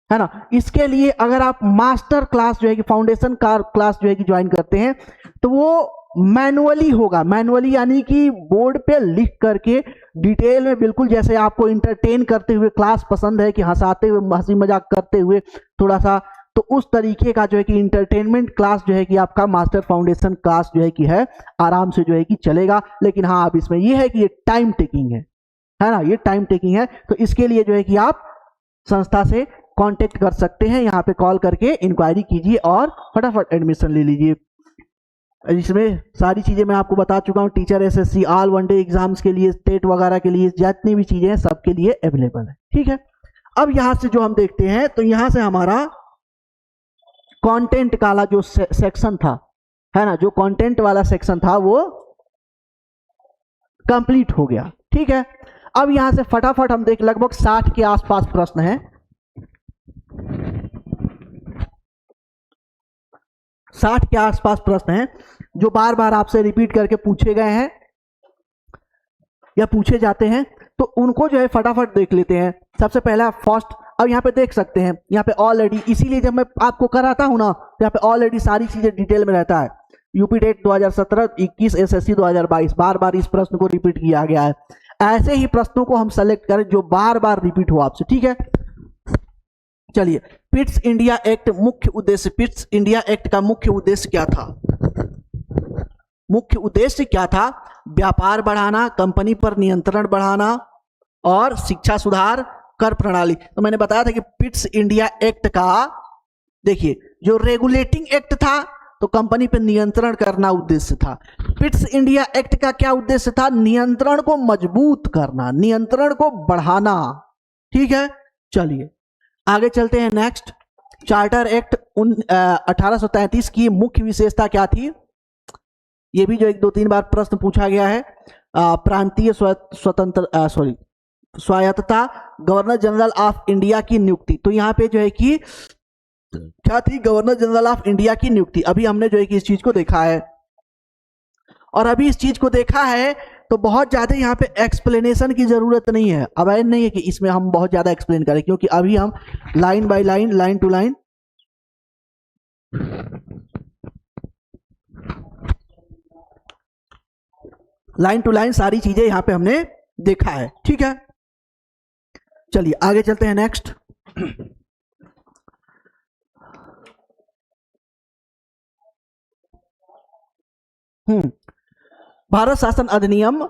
ना। इसके लिए अगर आप मास्टर क्लास जो है कि फाउंडेशन का क्लास जो है कि ज्वाइन करते हैं तो वो मैनुअली होगा। मैनुअली यानी कि बोर्ड पे लिख करके डिटेल में, बिल्कुल जैसे आपको इंटरटेन करते हुए क्लास पसंद है कि हंसाते हुए हंसी मजाक करते हुए थोड़ा सा, तो उस तरीके का जो है कि इंटरटेनमेंट क्लास जो है कि आपका मास्टर फाउंडेशन क्लास जो है कि है आराम से जो है कि चलेगा। लेकिन हाँ, अब इसमें यह है कि ये टाइम टेकिंग है ना, ये टाइम टेकिंग है। तो इसके लिए जो है कि आप संस्था से कांटेक्ट कर सकते हैं, यहाँ पे कॉल करके इंक्वायरी कीजिए और फटाफट एडमिशन ले लीजिए। इसमें सारी चीजें मैं आपको बता चुका हूँ। Teacher SSC all one day exams के लिए, स्टेट वगैरह के लिए, जितनी भी चीजें हैं सबके लिए अवेलेबल है। ठीक है, अब यहां से जो हम देखते हैं तो यहां से हमारा कंटेंट वाला जो सेक्शन था, है ना, जो कंटेंट वाला सेक्शन था वो कंप्लीट हो गया। ठीक है, अब यहां से फटाफट हम देख, लगभग 60 के आसपास प्रश्न है। 60 के आसपास प्रश्न हैं जो बार बार आपसे रिपीट करके पूछे गए हैं या पूछे जाते हैं, तो उनको जो है फटाफट देख लेते हैं। सबसे पहला फर्स्ट, अब यहाँ पे देख सकते हैं, यहाँ पे ऑलरेडी, इसीलिए जब मैं आपको कराता हूं ना तो यहाँ पे ऑलरेडी सारी चीजें डिटेल में रहता है। यूपी टेट 2017, 21, एसएससी 2022, बार बार इस प्रश्न को रिपीट किया गया है। ऐसे ही प्रश्नों को हम सेलेक्ट करें जो बार बार रिपीट हो आपसे। ठीक है, चलिए, पिट्स इंडिया एक्ट मुख्य उद्देश्य, पिट्स इंडिया एक्ट का मुख्य उद्देश्य क्या था? मुख्य उद्देश्य क्या था? व्यापार बढ़ाना, कंपनी पर नियंत्रण बढ़ाना और शिक्षा सुधार, कर प्रणाली। तो मैंने बताया था कि पिट्स इंडिया एक्ट का, देखिए, जो रेगुलेटिंग एक्ट था तो कंपनी पर नियंत्रण करना उद्देश्य था। पिट्स इंडिया एक्ट का क्या उद्देश्य था? नियंत्रण को मजबूत करना, नियंत्रण को बढ़ाना। ठीक है, चलिए आगे चलते हैं। नेक्स्ट, चार्टर एक्ट 1833 की मुख्य विशेषता क्या थी? ये भी जो 1-2-3 बार प्रश्न पूछा गया है। प्रांतीय स्वायत्तता, गवर्नर जनरल ऑफ इंडिया की नियुक्ति। तो यहाँ पे जो है कि क्या थी? गवर्नर जनरल ऑफ इंडिया की नियुक्ति। अभी हमने जो है कि इस चीज को देखा है, और अभी इस चीज को देखा है तो बहुत ज्यादा यहाँ पे एक्सप्लेनेशन की जरूरत नहीं है। अब ऐसा नहीं है कि इसमें हम बहुत ज्यादा एक्सप्लेन करें, क्योंकि अभी हम line by line, line to line सारी चीजें यहां पे हमने देखा है। ठीक है, चलिए आगे चलते हैं। नेक्स्ट, भारत शासन अधिनियम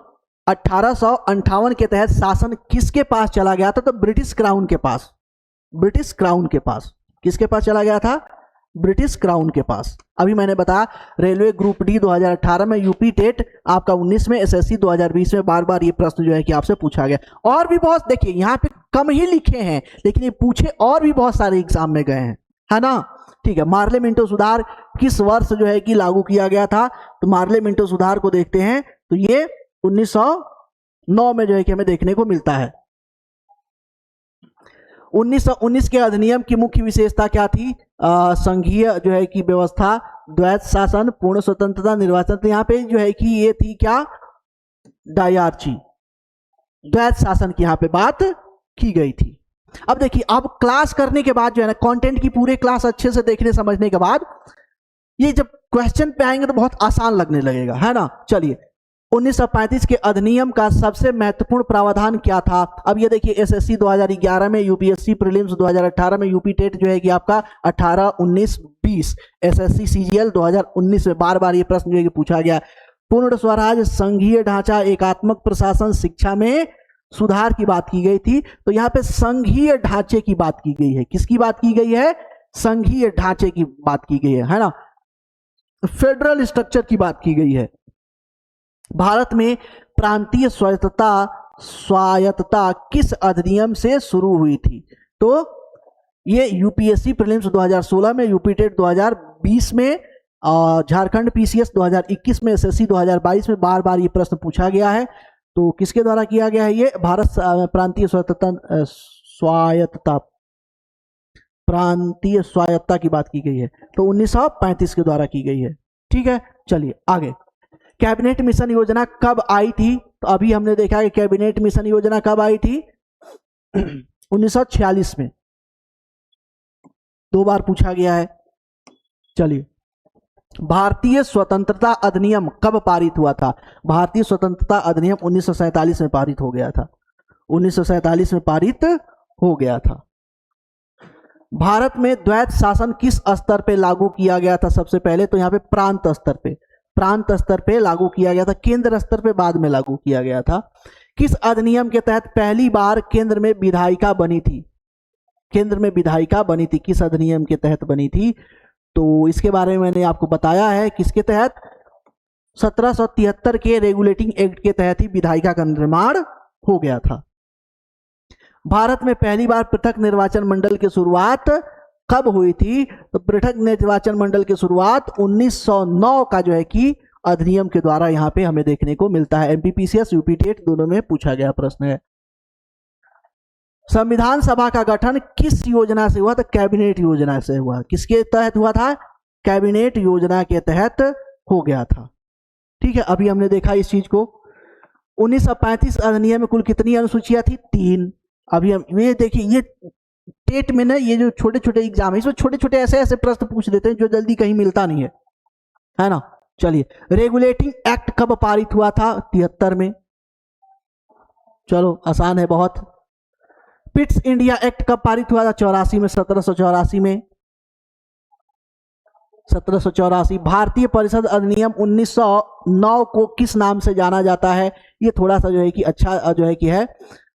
1858 के तहत शासन किसके पास चला गया था? तो ब्रिटिश क्राउन के पास। ब्रिटिश क्राउन के पास। किसके पास चला गया था? ब्रिटिश क्राउन के पास। अभी मैंने बताया रेलवे ग्रुप डी 2018 में, यूपी टेट आपका 19 में, एसएससी 2020 में बार बार ये प्रश्न जो है कि आपसे पूछा गया। और भी बहुत, देखिए यहाँ पे कम ही लिखे हैं, लेकिन ये पूछे और भी बहुत सारे एग्जाम में गए हैं, है ना? ठीक है, मार्ले मिंटो सुधार किस वर्ष जो है कि लागू किया गया था? तो मार्ले मिंटो सुधार को देखते हैं तो ये 1909 में जो है कि हमें देखने को मिलता है। 1919 के अधिनियम की मुख्य विशेषता क्या थी? संघीय जो है कि व्यवस्था, द्वैत शासन, पूर्ण स्वतंत्रता, निर्वाचन। तो यहाँ पे जो है कि ये थी क्या? डायरची, द्वैत शासन की यहाँ पे बात की गई थी। अब देखिए, अब क्लास करने के बाद जो है ना, कंटेंट की पूरे क्लास अच्छे से देखने समझने के बाद ये जब क्वेश्चन पे आएंगे तो बहुत आसान लगने लगेगा, है ना? चलिए, 1935 के अधिनियम का सबसे महत्वपूर्ण प्रावधान क्या था? अब ये देखिए, एसएससी 2011 में, यूपीएससी प्रीलिम्स 2018 में, यूपी टेट जो है कि आपका 18, 19, 20, एसएससी सीजीएल 2019 में बार बार ये प्रश्न जो है कि पूछा गया। पूर्ण स्वराज, संघीय ढांचा, एकात्मक प्रशासन, शिक्षा में सुधार की बात की गई थी। तो यहाँ पे संघीय ढांचे की बात की गई है। किसकी बात की गई है? संघीय ढांचे की बात की गई है ना? फेडरल स्ट्रक्चर की बात की गई है। भारत में प्रांतीय स्वायत्तता किस अधिनियम से शुरू हुई थी? तो ये यूपीएससी प्रीलिम्स 2016 में, यूपी टेट 2020 में, झारखंड पीसीएस 2021 में, एसएससी 2022 में बार बार ये प्रश्न पूछा गया है। तो किसके द्वारा किया गया है? ये भारत प्रांतीय स्वायत्तता की बात की गई है। तो 1935 के द्वारा की गई है। ठीक है, चलिए आगे। कैबिनेट मिशन योजना कब आई थी? तो अभी हमने देखा कि कैबिनेट मिशन योजना कब आई थी? 1946 में। 2 बार पूछा गया है। चलिए, भारतीय स्वतंत्रता अधिनियम कब पारित हुआ था? भारतीय स्वतंत्रता अधिनियम 1947 में पारित हो गया था। 1947 में पारित हो गया था। भारत में द्वैत शासन किस स्तर पे लागू किया गया था? सबसे पहले तो यहाँ पे प्रांत स्तर पे लागू किया गया था। केंद्र स्तर पे बाद में लागू किया गया था। किस अधिनियम के तहत पहली बार केंद्र में विधायिका बनी थी? केंद्र में विधायिका बनी थी, किस अधिनियम के तहत बनी थी? तो इसके बारे में मैंने आपको बताया है। किसके तहत? 1773 के रेगुलेटिंग एक्ट के तहत ही विधायिका का निर्माण हो गया था। भारत में पहली बार पृथक निर्वाचन मंडल की शुरुआत कब हुई थी? तो पृथक निर्वाचन मंडल की शुरुआत 1909 का जो है कि अधिनियम के द्वारा यहाँ पे हमें देखने को मिलता है। एमपीपीसीएस, यूपी टेट दोनों में पूछा गया प्रश्न है। संविधान सभा का गठन किस योजना से हुआ? तो कैबिनेट योजना से हुआ। किसके तहत हुआ था? कैबिनेट योजना के तहत हो गया था। ठीक है, अभी हमने देखा इस चीज को। 1935 अधिनियम में कुल कितनी अनुसूचियां थी? 3। अभी हम ये देखिए, ये टेट में ना ये जो छोटे छोटे एग्जाम है, इसमें छोटे छोटे ऐसे ऐसे प्रश्न पूछ देते हैं जो जल्दी कहीं मिलता नहीं है ना? चलिए, रेगुलेटिंग एक्ट कब पारित हुआ था? 73 में। चलो, आसान है बहुत। पिट्स इंडिया एक्ट कब पारित हुआ था? 84 में, 1784 में। 1784। भारतीय परिषद अधिनियम 1909 को किस नाम से जाना जाता है? ये थोड़ा सा जो है कि अच्छा जो है कि है,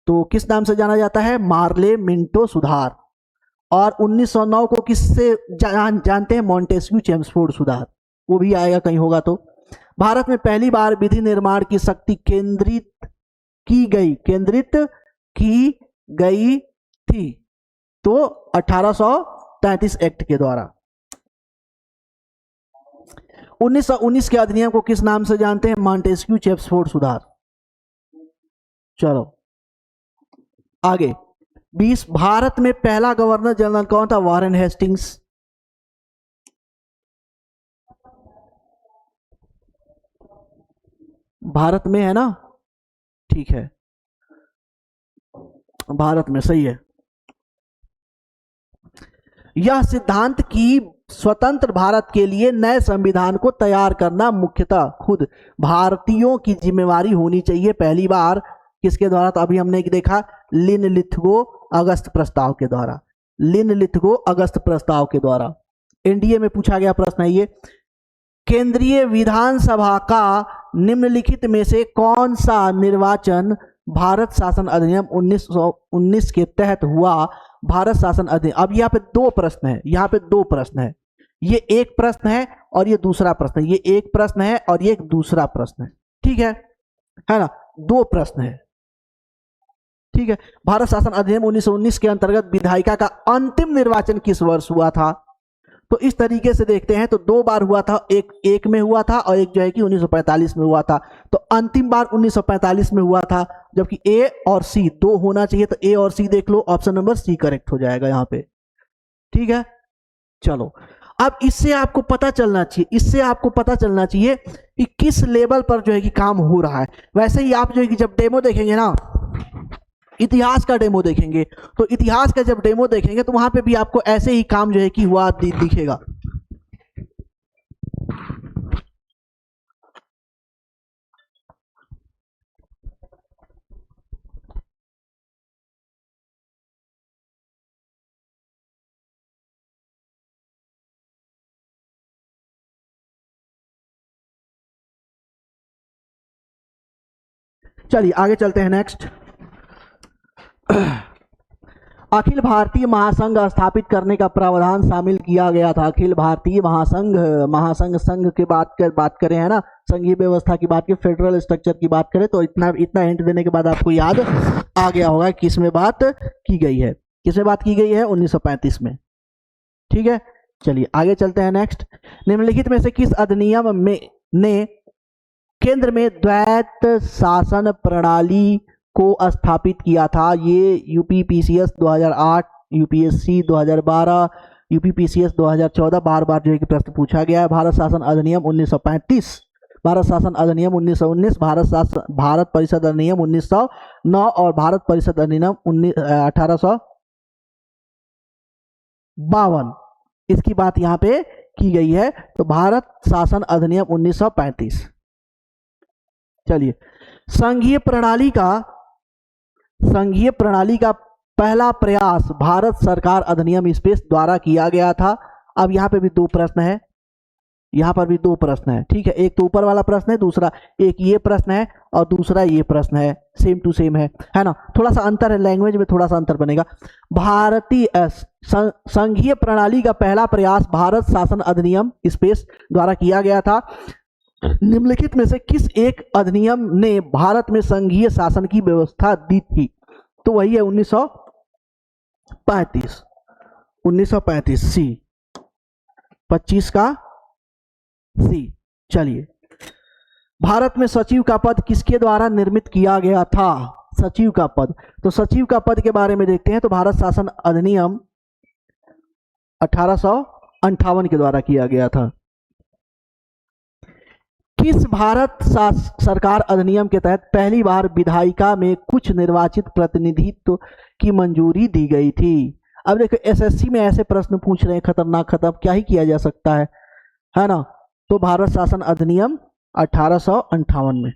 तो किस नाम से जाना जाता है? मार्ले मिंटो सुधार। और 1909 को किससे जानते हैं? मॉन्टेस्क्यू चेम्सफोर्ड सुधार। वो भी आएगा कहीं होगा तो। भारत में पहली बार विधि निर्माण की शक्ति केंद्रित की गई थी तो 1833 एक्ट के द्वारा। 1919 के अधिनियम को किस नाम से जानते हैं? मॉन्टेस्क्यू चेम्सफोर्ड सुधार। चलो आगे। 20 भारत में पहला गवर्नर जनरल कौन था? Warren Hastings. भारत में है ना? ठीक है, भारत में, सही है। यह सिद्धांत कि स्वतंत्र भारत के लिए नए संविधान को तैयार करना मुख्यतः खुद भारतीयों की जिम्मेवारी होनी चाहिए। पहली बार किसके द्वारा? तो अभी हमने देखा लिनलिथगो अगस्त प्रस्ताव के द्वारा। लिनलिथगो अगस्त प्रस्ताव के द्वारा एनडीए में पूछा गया प्रश्न है ये। केंद्रीय विधानसभा का निम्नलिखित में से कौन सा निर्वाचन भारत शासन अधिनियम 1919 के तहत हुआ? भारत शासन अधिनियम। अब यहाँ पे दो प्रश्न है, यहाँ पे दो प्रश्न है। ये एक प्रश्न है और ये दूसरा प्रश्न है। ये एक प्रश्न है और ये एक दूसरा प्रश्न है। ठीक है ना? दो प्रश्न है। ठीक है। भारत शासन अधिनियम 1919 के अंतर्गत विधायिका का अंतिम निर्वाचन किस वर्ष हुआ था? तो इस तरीके से देखते हैं तो दो बार हुआ था, एक में हुआ था और एक जो है कि 1945 में हुआ था। तो अंतिम बार 1945 में हुआ था, जबकि ए और सी दो होना चाहिए, तो ए और सी देख लो, ऑप्शन नंबर सी करेक्ट हो जाएगा यहाँ पे। ठीक है, चलो अब इससे आपको पता चलना चाहिए, कि किस लेवल पर जो है कि काम हो रहा है। वैसे ही आप जो है कि जब डेमो देखेंगे ना, इतिहास का डेमो देखेंगे, तो इतिहास का जब डेमो देखेंगे तो वहां पे भी आपको ऐसे ही काम जो है कि हुआ दिखेगा। चलिए आगे चलते हैं। नेक्स्ट, अखिल भारतीय महासंघ स्थापित करने का प्रावधान शामिल किया गया था। अखिल भारतीय महासंघ संघ की बात करें है ना, संघीय व्यवस्था की बात करें, फेडरल स्ट्रक्चर की बात करें, तो इतना हिंट देने के बाद आपको याद आ गया होगा किसमें बात की गई है। किसमें बात की गई है? 1935 में। ठीक है, चलिए आगे चलते हैं। नेक्स्ट, निम्नलिखित में से किस अधिनियम में ने केंद्र में द्वैत शासन प्रणाली को स्थापित किया था? ये यूपीपीसीएस 2008, यूपीएससी 2012, यूपीपीसीएस 2014 बार बार जो है कि प्रश्न पूछा गया है। भारत शासन अधिनियम 1935, भारत शासन अधिनियम 1919, भारत परिषद अधिनियम 1909 और भारत परिषद अधिनियम 1852, इसकी बात यहाँ पे की गई है। तो भारत शासन अधिनियम 1935। चलिए, संघीय प्रणाली का पहला प्रयास भारत सरकार अधिनियम स्पेस द्वारा किया गया था। अब यहाँ पे भी दो प्रश्न है, यहाँ पर भी दो प्रश्न है। ठीक है, एक तो ऊपर वाला प्रश्न है, दूसरा एक ये प्रश्न है और दूसरा ये प्रश्न है, सेम टू सेम है ना? थोड़ा सा अंतर है, लैंग्वेज में थोड़ा सा अंतर बनेगा। भारतीय संघीय प्रणाली का पहला प्रयास भारत शासन अधिनियम स्पेस द्वारा किया गया था। निम्नलिखित में से किस एक अधिनियम ने भारत में संघीय शासन की व्यवस्था दी थी? तो वही है 1935 सी, 25 का सी। चलिए, भारत में सचिव का पद किसके द्वारा निर्मित किया गया था? सचिव का पद। तो सचिव का पद के बारे में देखते हैं तो भारत शासन अधिनियम 1858 के द्वारा किया गया था। किस भारत सरकार अधिनियम के तहत पहली बार विधायिका में कुछ निर्वाचित प्रतिनिधित्व की मंजूरी दी गई थी? अब देखो, एसएससी में ऐसे प्रश्न पूछ रहे हैं खतरनाक, क्या ही किया जा सकता है ना? तो भारत शासन अधिनियम 1858 में।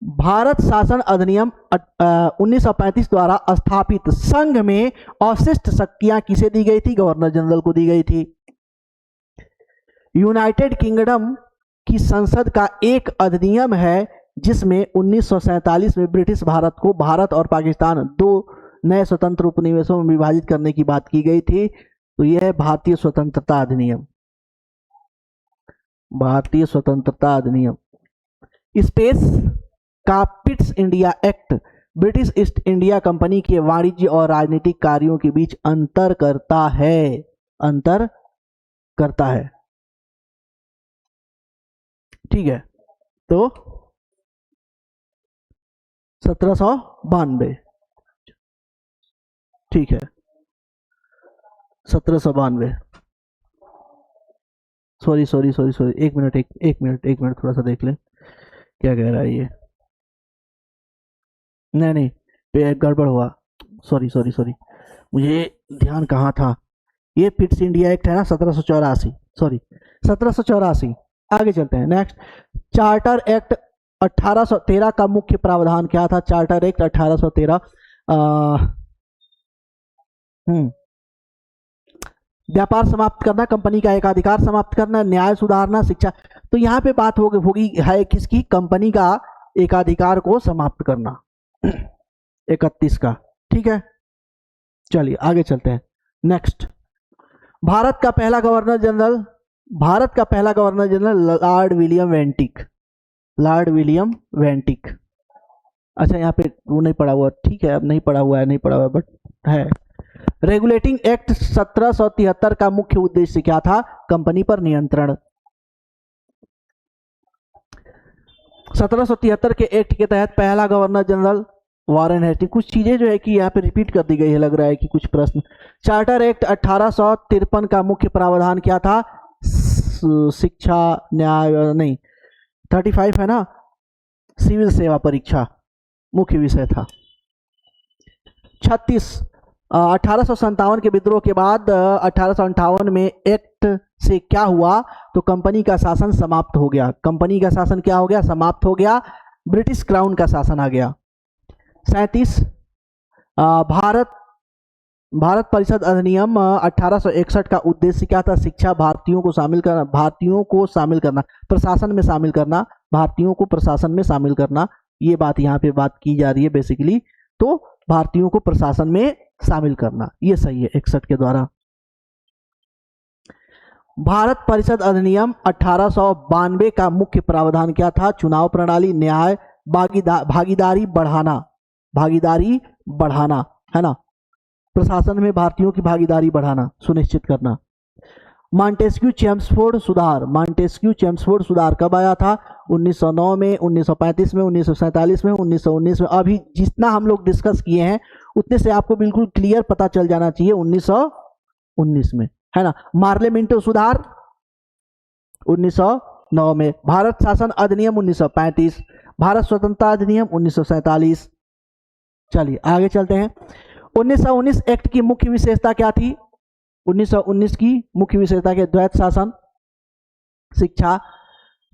भारत शासन अधिनियम 1935 द्वारा स्थापित संघ में अवशिष्ट शक्तियां किसे दी गई थी? गवर्नर जनरल को दी गई थी। यूनाइटेड किंगडम की संसद का एक अधिनियम है जिसमें 1947 में ब्रिटिश भारत को भारत और पाकिस्तान दो नए स्वतंत्र उपनिवेशों में विभाजित करने की बात की गई थी। तो यह है भारतीय स्वतंत्रता अधिनियम। भारतीय स्वतंत्रता अधिनियम। स्पेस का Pitt's India act British east India company के वाणिज्य और राजनीतिक कार्यों के बीच अंतर करता है। ठीक है, तो 1792, ठीक है 1792। सॉरी सॉरी सॉरी सॉरी, एक मिनट, एक मिनट थोड़ा सा देख लें क्या कह रहा है ये। नहीं नहीं, ये गड़बड़ हुआ, सॉरी सॉरी सॉरी, मुझे ध्यान कहाँ था। ये फिट्स इंडिया एक्ट है ना 1784, सॉरी 1784। आगे चलते हैं, नेक्स्ट। चार्टर एक्ट 1813 का मुख्य प्रावधान क्या था? चार्टर एक्ट 1813, व्यापार समाप्त करना, कंपनी का एकाधिकार समाप्त करना, न्याय सुधारना, शिक्षा। तो यहाँ पे बात होगी है किसकी? कंपनी का एकाधिकार को समाप्त करना 31 का, ठीक है। चलिए आगे चलते हैं, नेक्स्ट। भारत का पहला governor general Lord William वेंटिक, Lord William वेंटिक। अच्छा यहाँ पे वो नहीं पढ़ा हुआ, ठीक है, अब नहीं पढ़ा हुआ है बट है। रेगुलेटिंग एक्ट 1773 का मुख्य उद्देश्य क्या था? कंपनी पर नियंत्रण। 1773 के एक्ट के तहत पहला गवर्नर जनरल वारेन हेस्टिंग। कुछ चीजें जो है कि यहाँ पे रिपीट कर दी गई है, लग रहा है कि कुछ प्रश्न। चार्टर एक्ट 1853 का मुख्य प्रावधान क्या था? शिक्षा, न्याय, नहीं 35 है ना, सिविल सेवा परीक्षा मुख्य विषय था। 36 1857 के विद्रोह के बाद 1858 में एक्ट से क्या हुआ? तो कंपनी का शासन समाप्त हो गया। कंपनी का शासन क्या हो गया? समाप्त हो गया, ब्रिटिश क्राउन का शासन आ गया। 37 भारत परिषद अधिनियम 1861 का उद्देश्य क्या था? शिक्षा, भारतीयों को शामिल करना, प्रशासन में शामिल करना, भारतीयों को प्रशासन में शामिल करना। ये बात यहाँ पे बात की जा रही है बेसिकली, तो भारतीयों को प्रशासन में शामिल करना, ये सही है 61 के द्वारा। भारत परिषद अधिनियम 1892 का मुख्य प्रावधान क्या था? चुनाव प्रणाली, न्याय, भागीदारी बढ़ाना, है ना, प्रशासन में भारतीयों की भागीदारी बढ़ाना सुनिश्चित करना। मॉन्टेस्क्यू चेम्सफोर्ड सुधार कब आया था? 1909 में, 1935 में, 1947 में, 1919 में। अभी जितना हम लोग डिस्कस किए हैं उतने से आपको बिल्कुल क्लियर पता चल जाना चाहिए 1919 में, है ना। मार्लेमेंटो सुधार 1909 में। भारत शासन अधिनियम 1935, भारत स्वतंत्रता अधिनियम 1947। चलिए आगे चलते हैं। 1919 एक्ट की मुख्य विशेषता क्या थी? 1919 की मुख्य विशेषता के द्वैत शासन, शिक्षा।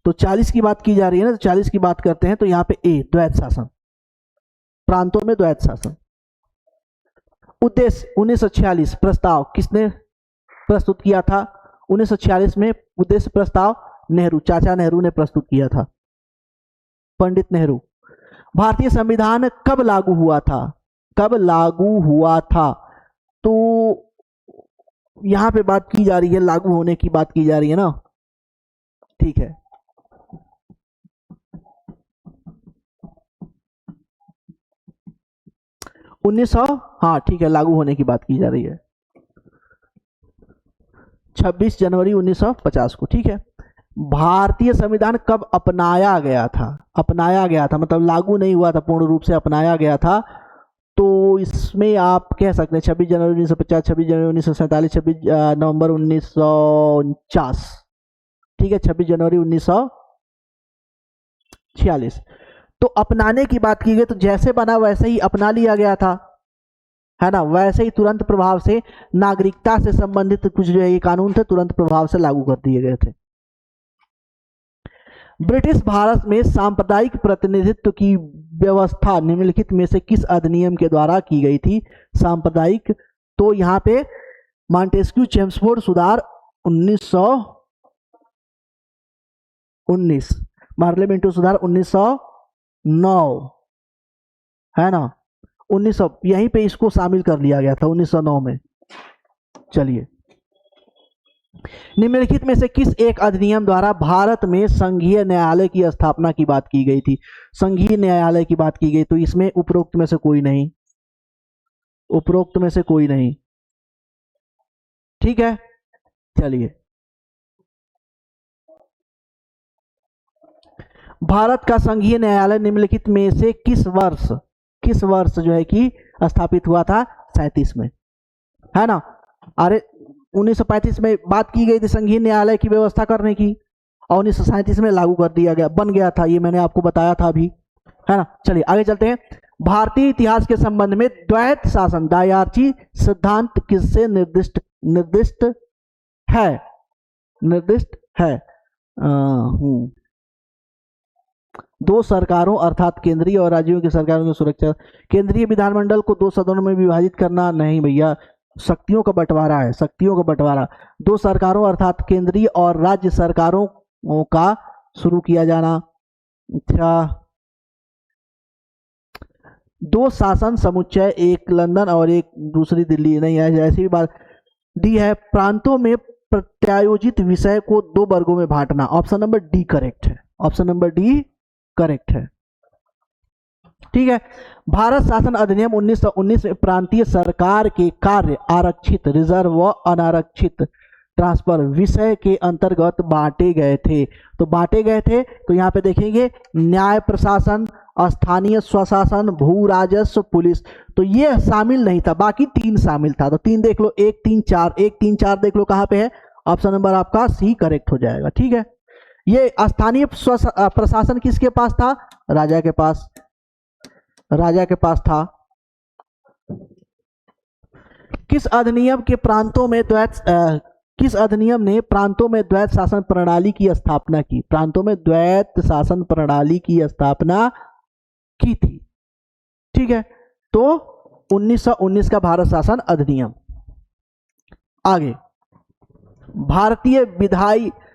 तो 40 की बात की जा रही है ना, तो 40 की बात करते हैं, तो यहाँ पे ए द्वैत शासन, प्रांतों में द्वैत शासन। उद्देश्य 1946 प्रस्ताव किसने प्रस्तुत किया था? 1946 में उद्देश्य प्रस्ताव नेहरू, चाचा नेहरू ने प्रस्तुत किया था, पंडित नेहरू। भारतीय संविधान कब लागू हुआ था? तो यहां पे बात की जा रही है, लागू होने की बात की जा रही है ना, ठीक है। हाँ ठीक है, लागू होने की बात की जा रही है 26 जनवरी 1950 को, ठीक है। भारतीय संविधान कब अपनाया गया था, मतलब लागू नहीं हुआ था पूर्ण रूप से, अपनाया गया था। तो इसमें आप कह सकते हैं 26 जनवरी 1950, 26 जनवरी 1947, 26 नवंबर 1949, ठीक है, 26 जनवरी 1946। तो अपनाने की बात की गई, तो जैसे बना वैसे ही अपना लिया गया था, है ना। वैसे ही तुरंत प्रभाव से नागरिकता से संबंधित कुछ जो है ये कानून थे, तुरंत प्रभाव से लागू कर दिए गए थे। ब्रिटिश भारत में सांप्रदायिक प्रतिनिधित्व की व्यवस्था निम्नलिखित में से किस अधिनियम के द्वारा की गई थी? सांप्रदायिक, तो यहाँ पे मॉन्टेस्क्यू चेम्सफोर्ड सुधार 1919, पार्लियामेंटो सुधार 1909, है ना, 1900, यहीं पे इसको शामिल कर लिया गया था 1909 में। चलिए, निम्नलिखित में से किस एक अधिनियम द्वारा भारत में संघीय न्यायालय की स्थापना की बात की गई थी? संघीय न्यायालय की बात की गई, तो इसमें उपरोक्त में से कोई नहीं, ठीक है। चलिए भारत का संघीय न्यायालय निम्नलिखित में से किस वर्ष जो है कि स्थापित हुआ था? 37 में, है ना। अरे 1935 में बात की गई थी संघीय न्यायालय की व्यवस्था करने की, और 1937 में लागू कर दिया गया, बन गया था, ये मैंने आपको बताया था अभी, है ना। चलिए आगे चलते हैं। भारतीय इतिहास के संबंध में द्वैत शासन डायआर्ची सिद्धांत किससे निर्दिष्ट है? दो सरकारों अर्थात केंद्रीय और राज्यों की सरकारों की सुरक्षा। केंद्रीय विधानमंडल को 2 सदनों में विभाजित करना नहीं भैया, शक्तियों का बंटवारा है, शक्तियों का बंटवारा। 2 सरकारों अर्थात केंद्रीय और राज्य सरकारों का शुरू किया जाना। अच्छा, 2 शासन समुच्चय, एक लंदन और एक दूसरी दिल्ली, नहीं है ऐसी भी बात दी है। प्रांतों में प्रत्यायोजित विषय को 2 वर्गों में बांटना। ऑप्शन नंबर डी करेक्ट है, ऑप्शन नंबर डी करेक्ट है, ठीक है। भारत शासन अधिनियम 1919 में प्रांतीय सरकार के कार्य आरक्षित, रिजर्व व अनारक्षित ट्रांसफर विषय के अंतर्गत बांटे गए थे। तो बांटे गए थे तो यहाँ पे देखेंगे न्याय प्रशासन, स्थानीय स्वशासन, भू राजस्व, पुलिस, तो ये शामिल नहीं था, बाकी 3 शामिल था। तो 3 देख लो, 1 3 4, 1 3 4 देख लो कहाँ पे है, ऑप्शन नंबर आपका सी करेक्ट हो जाएगा, ठीक है। ये स्थानीय प्रशासन किसके पास था? राजा के पास, राजा के पास था। किस अधिनियम के प्रांतों में किस अधिनियम ने प्रांतों में द्वैत शासन प्रणाली की स्थापना की? प्रांतों में द्वैत शासन प्रणाली की स्थापना की थी, ठीक है। तो 1919 का भारत शासन अधिनियम। आगे, भारतीय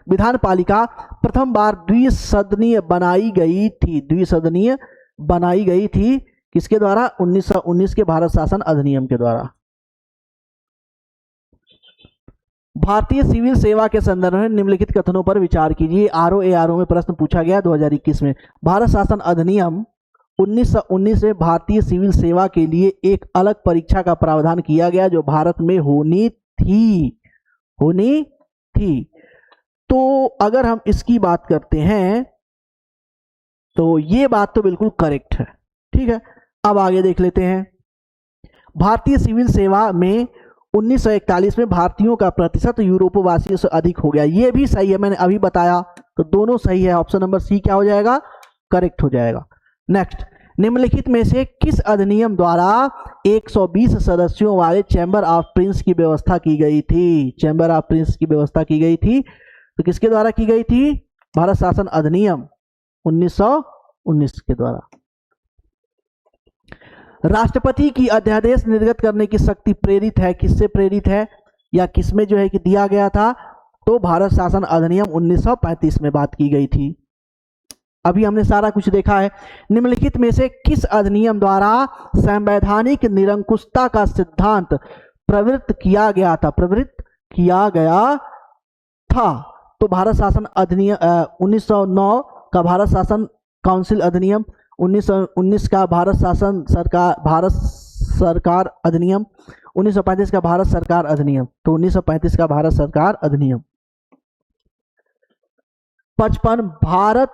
विधान पालिका प्रथम बार द्विसदनीय बनाई गई थी, द्विसदनीय बनाई गई थी किसके द्वारा? 1919 के भारत शासन अधिनियम के द्वारा। भारतीय सिविल सेवा के संदर्भ में निम्नलिखित कथनों पर विचार कीजिए। आरओ में प्रश्न पूछा गया 2021 में। भारत शासन अधिनियम 1919 में भारतीय सिविल सेवा के लिए एक अलग परीक्षा का प्रावधान किया गया जो भारत में होनी थी। तो अगर हम इसकी बात करते हैं तो ये बात तो बिल्कुल करेक्ट है, ठीक है। अब आगे देख लेते हैं। भारतीय सिविल सेवा में 1941 में भारतीयों का प्रतिशत यूरोपवासियों से अधिक हो गया, ये भी सही है, मैंने अभी बताया, तो दोनों सही है। ऑप्शन नंबर सी क्या हो जाएगा? करेक्ट हो जाएगा। नेक्स्ट, निम्नलिखित में से किस अधिनियम द्वारा 120 सदस्यों वाले चैम्बर ऑफ प्रिंस की व्यवस्था की गई थी? चैम्बर ऑफ प्रिंस की व्यवस्था की गई थी, तो किसके द्वारा की गई थी? भारत शासन अधिनियम 1919 के द्वारा। राष्ट्रपति की अध्यादेश निर्गत करने की शक्ति प्रेरित है, किससे प्रेरित है या किसमें जो है कि दिया गया था? तो भारत शासन अधिनियम 1935 में बात की गई थी। अभी हमने सारा कुछ देखा है। निम्नलिखित में से किस अधिनियम द्वारा संवैधानिक निरंकुशता का सिद्धांत प्रवृत्त किया गया था? तो भारत शासन अधिनियम 1909 का भारत शासन काउंसिल अधिनियम, 1919 का भारत सरकार अधिनियम, 1935 का भारत सरकार अधिनियम। तो 1935 का भारत सरकार अधिनियम। 55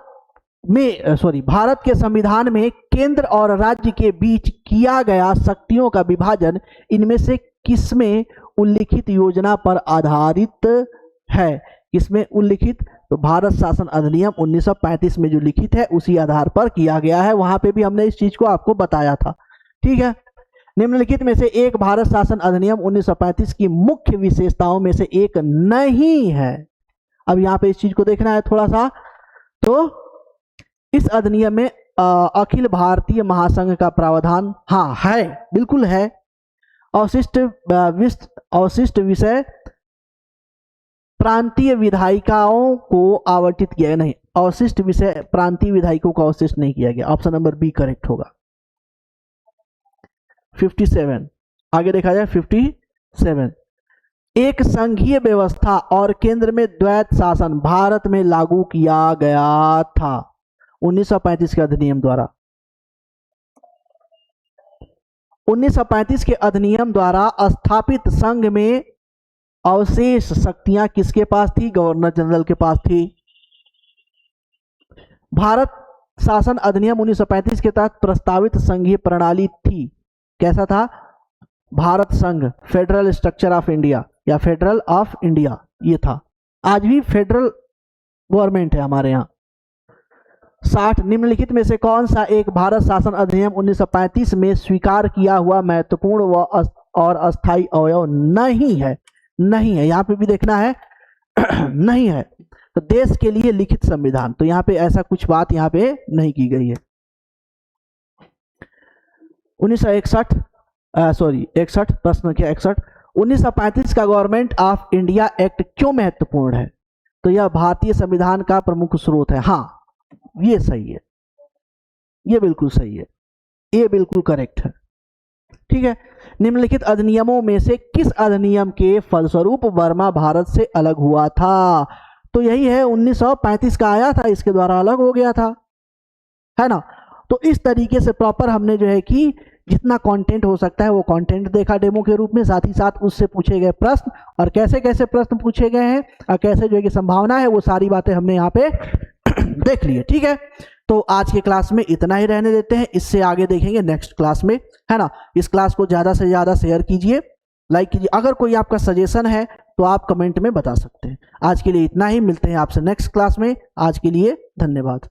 भारत के संविधान में केंद्र और राज्य के बीच किया गया शक्तियों का विभाजन इनमें से किसमें उल्लिखित योजना पर आधारित है? किसमें उल्लिखित? तो भारत शासन अधिनियम 1935 में जो लिखित है उसी आधार पर किया गया है। वहां पे भी हमने इस चीज को आपको बताया था, ठीक है। निम्नलिखित में से एक भारत शासन अधिनियम 1935 की मुख्य विशेषताओं में से एक नहीं है। अब यहाँ पे इस चीज को देखना है थोड़ा सा। तो इस अधिनियम में अखिल भारतीय महासंघ का प्रावधान हाँ है, बिल्कुल है। अवशिष्ट विषय प्रांतीय विधायिकाओं को आवंटित किया नहीं, अवशिष्ट विषय प्रांतीय विधायकों को अवशिष्ट नहीं किया गया। ऑप्शन नंबर बी करेक्ट होगा। 57 आगे देखा जाए। 57 एक संघीय व्यवस्था और केंद्र में द्वैत शासन भारत में लागू किया गया था 1935 के अधिनियम द्वारा। 1935 के अधिनियम द्वारा स्थापित संघ में अवशेष शक्तियां किसके पास थी? गवर्नर जनरल के पास थी। भारत शासन अधिनियम 1935 के तहत प्रस्तावित संघीय प्रणाली थी? कैसा था? भारत संघ, फेडरल स्ट्रक्चर ऑफ इंडिया या फेडरल ऑफ इंडिया, ये था। आज भी फेडरल गवर्नमेंट है हमारे यहाँ। 60 निम्नलिखित में से कौन सा एक भारत शासन अधिनियम 1935 में स्वीकार किया हुआ महत्वपूर्ण व और अस्थायी अवयव नहीं है? नहीं है, यहाँ पे भी देखना है नहीं है। तो देश के लिए लिखित संविधान, तो यहाँ पे ऐसा कुछ बात यहाँ पे नहीं की गई है। 1961 61 प्रश्न क्या 61 1935 का गवर्नमेंट ऑफ इंडिया एक्ट क्यों महत्वपूर्ण है? तो यह भारतीय संविधान का प्रमुख स्रोत है। हाँ, ये सही है, ये बिल्कुल सही है, ये बिल्कुल करेक्ट है। ठीक है। निम्नलिखित अधिनियमों में से किस अधिनियम के फलस्वरूप बर्मा भारत से अलग हुआ था? तो यही है 1935 का आया था, इसके द्वारा अलग हो गया था, है ना। तो इस तरीके से प्रॉपर हमने जो है कि जितना कंटेंट हो सकता है वो कंटेंट देखा डेमो के रूप में, साथ ही साथ उससे पूछे गए प्रश्न और कैसे कैसे प्रश्न पूछे गए हैं और कैसे जो है कि संभावना है, वो सारी बातें हमने यहाँ पे देख ली है। ठीक है, तो आज के क्लास में इतना ही रहने देते हैं, इससे आगे देखेंगे नेक्स्ट क्लास में, है ना। इस क्लास को ज़्यादा से ज़्यादा शेयर कीजिए, लाइक कीजिए। अगर कोई आपका सजेशन है तो आप कमेंट में बता सकते हैं। आज के लिए इतना ही, मिलते हैं आपसे नेक्स्ट क्लास में। आज के लिए धन्यवाद।